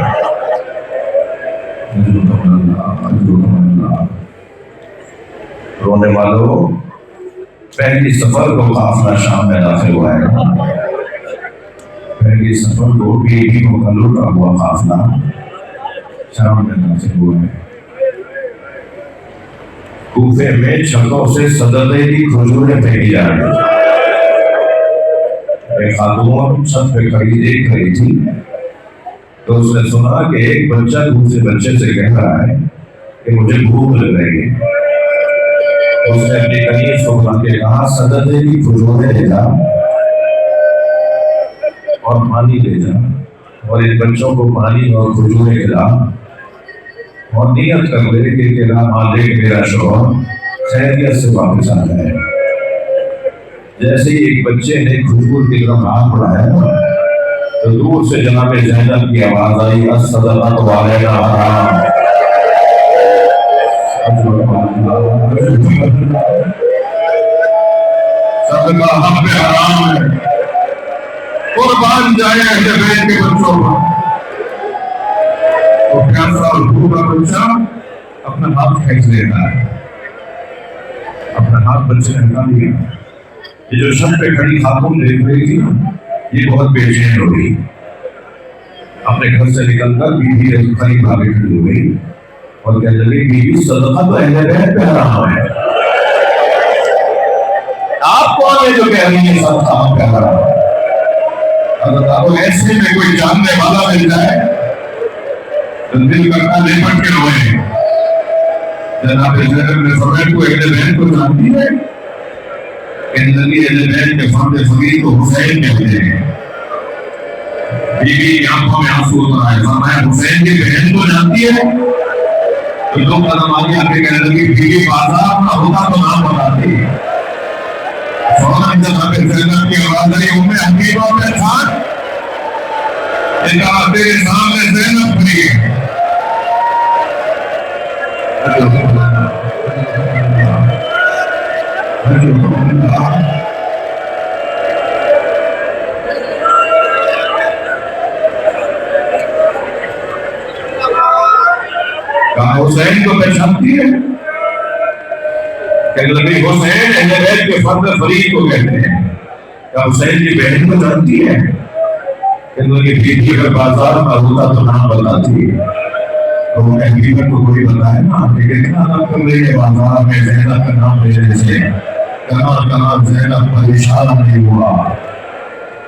رونے والوں, پہلی سفر کو قافلہ شام میں داخل ہوا ہے. پہلی سفر کو بیٹیوں کا لوٹا ہوا قافلہ شام میں داخل ہوا ہے. کوفے میں چھتوں سے صدقے کی کھجوریں پھینکی جا رہی ہیں. ایک خاتون چھت پہ کھڑی دیکھ رہی تھی تو اس نے سنا کہ ایک بچہ دوسرے بچے سے کہہ رہا ہے کہ مجھے بھوک لگ رہی ہے. اس نے اپنی قمیص کو بنا کے کہا صدقے کی کھجوریں لے جا اور پانی لے جا اور ان بچوں کو پانی اور کھجوریں کھلا اور نیت کر لے کہ تیرا مالک میرا شوہر خیریت سے واپس آ جائے. جیسے ہی ایک بچے نے کھجور کی طرف ہاتھ بڑھایا تو دور سے جناب زینب کی آواز آئی الصدقۃ علینا حرام. صدقہ ہم پہ حرام ہے, قربان جائے اہل بیت کے بچوں پر. تو پیاسا اور بھوکا بچہ اپنا ہاتھ کھینچ لیتا ہے, اپنا ہاتھ بچے نے ہٹا لیا. یہ جو چھت پہ کھڑی خاتون دیکھ رہی تھی یہ بہت بے چین ہو گئی. اپنے گھر سے نکل کر بیوی قریب آگے کھڑی ہو گئی اور کہنے لگی بیوی صدقہ تو اہل بیت پہ حرام ہے. آپ کون ہے جو کہہ رہی ہے صدقہ ہم پہ حرام ہے؟ اگر آپ کو ایسے میں کوئی جاننے والا مل جائے تو دل کرتا لپٹ کے روئے. جناب زینب نے فرمایا تو اہل بیت کو جانتی ہے کہ نبی اہل بیت کے فرد فقیر کو حسین کہتے ہیں. بیوی کی آنکھوں میں آنسو اتر آئے. فرمایا حسین کی بہن کو جانتی ہے؟ تو دو قدم آگے آ کے کہنے لگی بیوی بازار کا ہوتا تو نام بتاتی. فوراً جناب زینب کی آواز آئی ام حبیبہ میں خان کہا تیرے سامنے زینب کھڑی ہے. کہا حسین کو پہچانتی ہے؟ کہ نبی حسین اہل بیت کے فرد فرید کو کہتے ہیں. کیا حسین کی بہن کو جانتی ہے کہ ان کی بیٹی اگر بازار میں ہوتا تو نام بتاتی ہے؟ تو وہ حقیقت کو کوئی بتائے نا کہ کتنا نام کر رہی ہے بازار میں زینب کا نام لینے سے. کہاں کہاں زینب پریشان نہیں ہوا,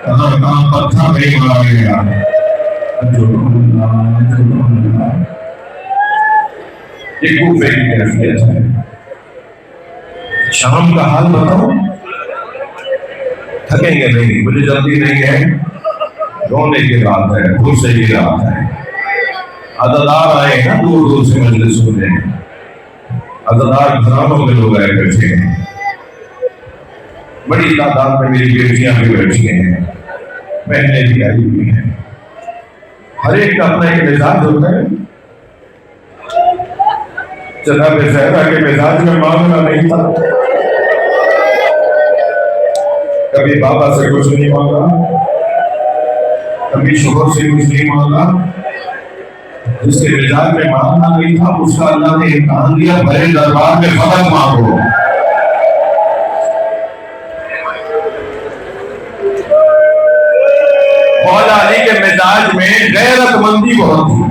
کہاں کہاں پتھر نہیں مارا گیا. یہ کوفے کی کیفیت ہے. شام کا حال بتاؤ, تھکیں گے نہیں, مجھے جلدی نہیں ہے, رونے کی رات ہے, غصے کی رات ہے. عزادار آئے ہیں دور دور سے مجلس سننے, عزادار گھرانوں میں لوگ آئے بیٹھے ہیں, بڑی تعداد میں میری بیٹیاں بھی بیٹھی ہیں, بہنیں بھی آئی ہوئی ہیں. ہر ایک کا اپنا ایک مزاج ہوتا ہے. جناب زہرا کے مزاج میں معاملہ نہیں تھا, کبھی بابا سے کچھ نہیں مانگا, کبھی شوہر سے کچھ نہیں مانگا. جس کے مزاج میں مانگنا نہیں تھا اس کا اللہ نے امتحان دیا, بھرے دربار میں فتح مانگو. مولا علی کے مزاج میں غیرت مندی بہت تھی.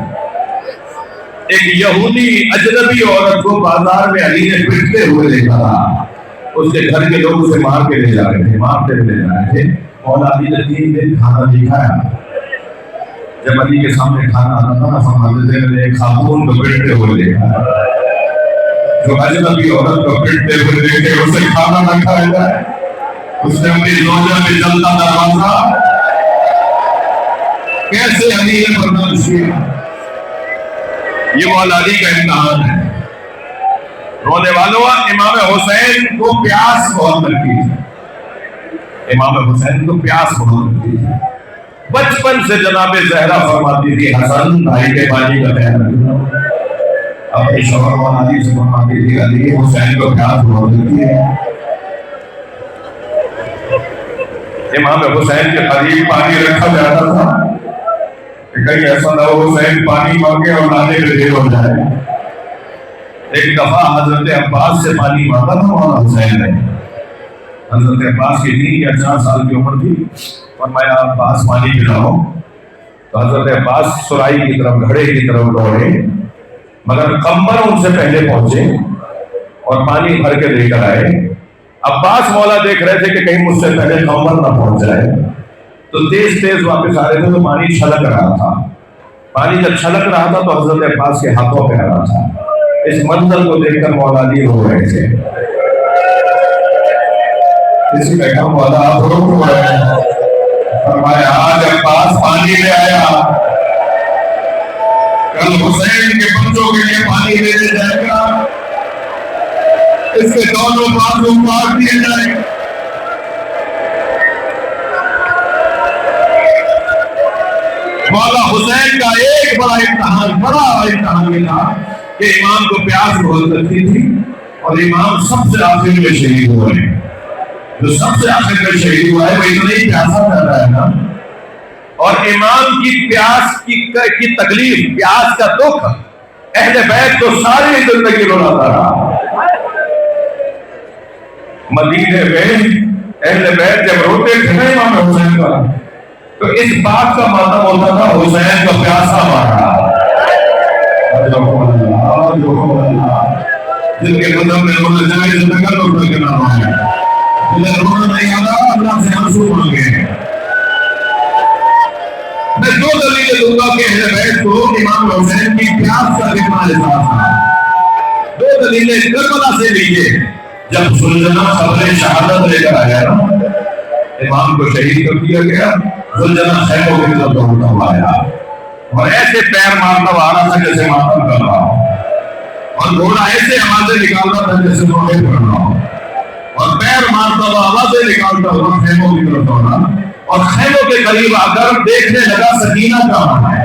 ایک یہودی اجنبی عورت کو بازار میں علی نے پٹتے ہوئے دیکھا تھا. اس کے گھر کے لوگ اسے مار کے لے جا رہے تھے, مارتے ہوئے لے جا رہے تھے. مولا علی نے 3 دن کھانا نہیں کھایا. جب علی کے سامنے کھانا آتا تھا نا, فرماتے تھے میں نے ایک خاتون کو پٹتے ہوئے دیکھا. جو اجنبی عورت کو پٹتے ہوئے دیکھے اسے کھانا نہ کھایا جائے. اس نے اپنی زوجہ میں جلتا دروازہ کیسے علی نے برداشت کیا. یہ مولا علی کا امتحان ہے. رونے والوں, امام حسین کو پیاس بہت لگتی تھی. امام حسین کو پیاس بہت لگتی تھی. بچپن سے جناب زہرا فرماتی تھی حسن بھائی کے پانی کا خیال رکھنا. اپنے شوہر مولا علی سے فرماتی تھی علی حسین کو پیاس بہت لگتی ہے. امام حسین کے قریب پانی رکھا جاتا تھا کہ کہیں ایسا نہ ہو حسین پانی مانگے اور لانے میں دیر ہو جائے. ایک دفعہ حضرت عباس سے پانی مانگا تھا مولا حسین نے. حضرت عباس کی 3 یا 4 سال کی عمر تھی. فرمایا عباس پانی پلاؤ. تو حضرت عباس سرائی کی طرف, گھڑے کی طرف دوڑے, مگر قمر ان سے پہلے پہنچے اور پانی بھر کے لے کر آئے. عباس مولا دیکھ رہے تھے کہ کہیں مجھ سے پہلے قمر نہ پہنچ جائے, تو تیز تیز واپس آ رہے تھے. تو پانی چھلک رہا تھا. پانی جب چھلک رہا تھا تو حضرت عباس کے ہاتھوں پہ آ رہا تھا. اس منظر کو دیکھ کر مولا علی رو رہے تھے. کسی نے کہا مولا آپ رو رہے ہیں. فرمایا آج عباس پانی لے آیا, کل حسین کے بچوں کے لیے پانی لے جائے گا. اس کے دونوں بازو مار دیے جائیں. مولا حسین کا ایک بڑا امتحان یہ تھا کہ امام کو پیاس بہت لگتی تھی اور امام سب سے آخر میں شہید ہوئے. جو سب سے آخر میں شہید ہوا ہے وہ اتنا ہی پیاسا پیدا ہے نا. اور امام کی پیاس کی تکلیف, پیاس کا دکھ اہل بیت کو ساری زندگی رولاتا رہا. مدینے میں اہل بیت جب روتے تھے نا امام حسین کا, تو اس بات کا ماتم ہوتا تھا حسین کا پیاسا مارا. جن کے قدم میں رونا جائے زندگی رونا کے نام ہے. جنہیں رونا نہیں آتا اللہ سے آنسو مانگے. میں 2 دلیلیں دوں گا کہ اہل بیت کو امام حسین کی پیاس کا کتنا احساس تھا. 2 دلیلیں کربلا سے لیجیے. جب زلجنہ خبر شہادت لے کر آیا نا, امام کو شہید کر دیا گیا. زلجنہ خیموں کی طرف دوڑتا ہوا آیا اور ایسے پیر مارتا ہوا آ رہا تھا جیسے ماتم کر رہا ہو, اور گھوڑا ایسے آوازیں نکال رہا تھا جیسے روڑے پڑ رہا ہو, اور پیر مارتا ہوا آوازیں نکالتا ہوا خیموں کی طرف دوڑا. اور خیموں کے قریب آ کر دیکھنے لگا سکینہ کہاں ہے.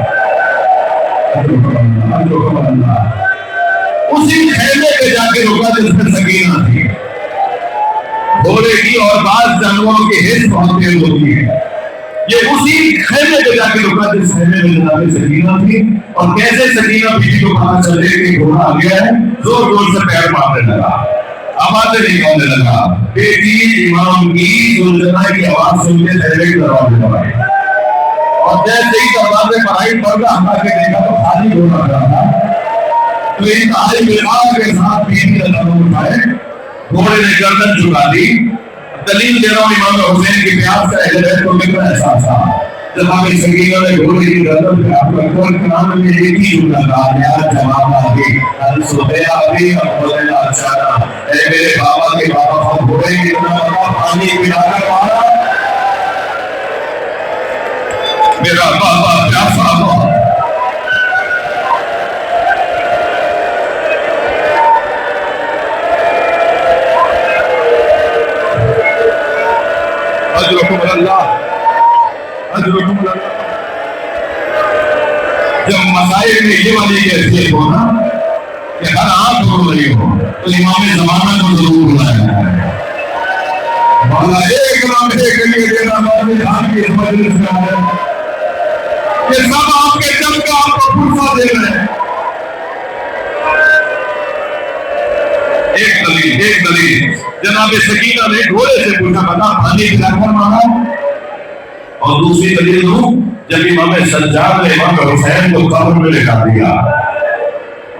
اسی خیمے پہ جا کے رکا جس میں سکینہ تھی. گھوڑے کی اور بعض جانوروں کی حس بہت تیز ہوتی ہے. یہ اسی خیمے پہ جا کے رکا جس خیمے میں جناب سکینہ تھی. اور کیسے سکینہ بیوی کو پتہ چلے کہ گھوڑا آ گیا ہے, زور زور سے پیر مارنے لگا. آوازیں نکالنے لگا. بیٹی امام کی زلزلہ کی آواز سن کے ڈائریکٹ دروازے پر آئی اور جیسے ہی دروازے پر آئی پردہ ہٹا کے دیکھا تو خالی ہو رہا تھا. تو انتہائی وقار کے ساتھ بیٹی اللہ اٹھائے, گھوڑے نے گردن جھکا دی. دلیل دے رہا ہوں امام حسین کی پیاس کا اہل بیت کو کتنا احساس تھا. جناب سکینہ نے گھوڑے کی گردن پہ آپ کا کول کلام میں ایک ہی جملہ کہا, یا جواب آگے الصبح آگے اقبل اچھانا. اے میرے بابا کے بابا ہم گھوڑے کی اتنا بڑا پانی پلا کر مارا, میرا بابا پیاسا ہوا. اجرکم اللہ, اجرکم اللہ. جب مسائل میں یہ والی کیفیت ہو نا کہ ہر آنکھ ہو رہی ہو تو امام زمانہ کو ضرور بلایا ہے. مولا ایک لمحے کے لیے دینا مولا جان کی مجلس میں آئے, یہ سب آپ کے دل کا آپ کو فرصہ دے رہے ہیں. ایک دلیل جناب سکینہ نے گھوڑے سے پوچھا بتا پانی پلا کر مارا, اور دوسری دلیل دوں جب امام سجاد نے امام حسین کو قبر میں لٹا دیا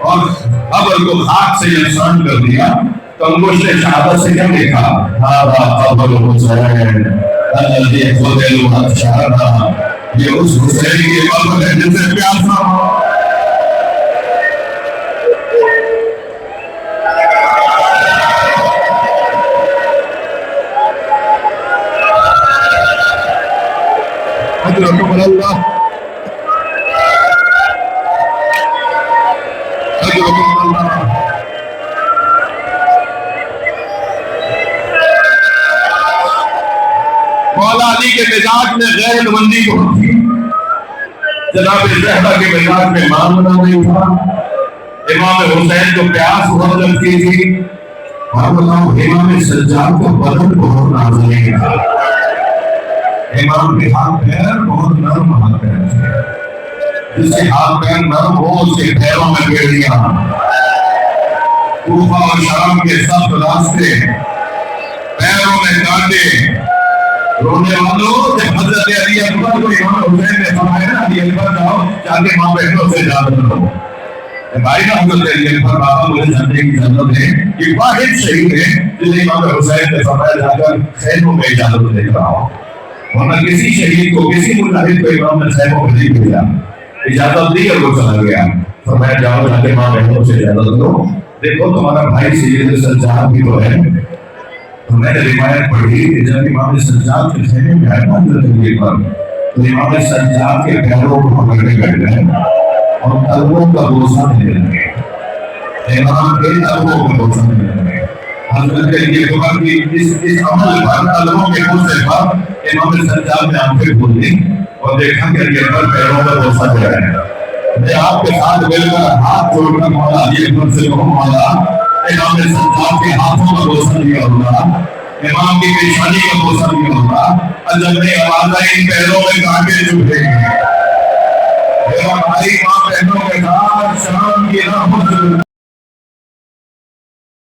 اور قبر کو خاک سے یکساں کر دیا تو انگشت شہادت سے کیا لکھا, ہذا قبر حسین الذی قتل اشہرہ. یہ اس حسین کی قبر ہے جن سے پیاسا ہو. اجرکم اللہ, اجرکم اللہ. مولا علی کے مزاج میں غیر بندی کو تھی, جناب زہرا کے مزاج میں معاملہ نہیں تھا. امام حسین کو پیاس بہت لگتی تھی, اور امام سجاد کو بدن بہت نازنین تھا. امام کے ہاتھ پیر بہت نرم ہاتھ پیر تھے, جس کے ہاتھ پیر نرم ہو اس کے پیروں میں بیڑیاں. کوفہ اور شام کے سخت راستے, پیروں میں کانٹے. رونے والوں جب حضرت علی اکبر کو امام حسین نے فرمایا علی اکبر جاؤ جا کے ماں بہنوں سے اجازت لو. بھائی نا حضرت علی اکبر بابا مجھے جاننے کی ضرورت ہے, یہ واحد شہید ہے جسے امام حسین نے فرمایا جا کر خیموں میں اجازت لے کر آؤ. ورنہ کسی شہید کو کسی مجاہد کو امام نے خیموں میں نہیں بھیجا, اجازت دی اور وہ چلا گیا. فرمایا جاؤ جا کے ماں بہنوں سے اجازت لو. دیکھو تمہارا بھائی سید سجاد بھی تو ہے. تو میں نے روایت پڑھی کہ جب امام سجاد کے خیمے میں آیا نا حضرت علی اکبر, تو امام سجاد کے پیروں کو پکڑنے بیٹھ گئے اور قلبوں کا بوسہ دینے لگے. امام کے قلبوں کا بوسہ دینے لگے. حضرت علی اکبر کی اس عمل پر, قلبوں کے بوسے پر امام سجاد نے آنکھیں کھول دی اور دیکھا کہ علی اکبر پیروں کا بوسہ دے رہے ہیں. میں آپ کے ساتھ مل کر ہاتھ جوڑ کر مولا علی اکبر سے کہوں, مولا امام سجاد کے ہاتھوں کا بوسہ دیا ہوگا, امام کی پیشانی کا بوسہ دیا ہوگا, جب میں آواز آئی پیروں میں کانٹے چبھے گے. میرا بھائی ماں بہنوں کے ساتھ شام کی رحمت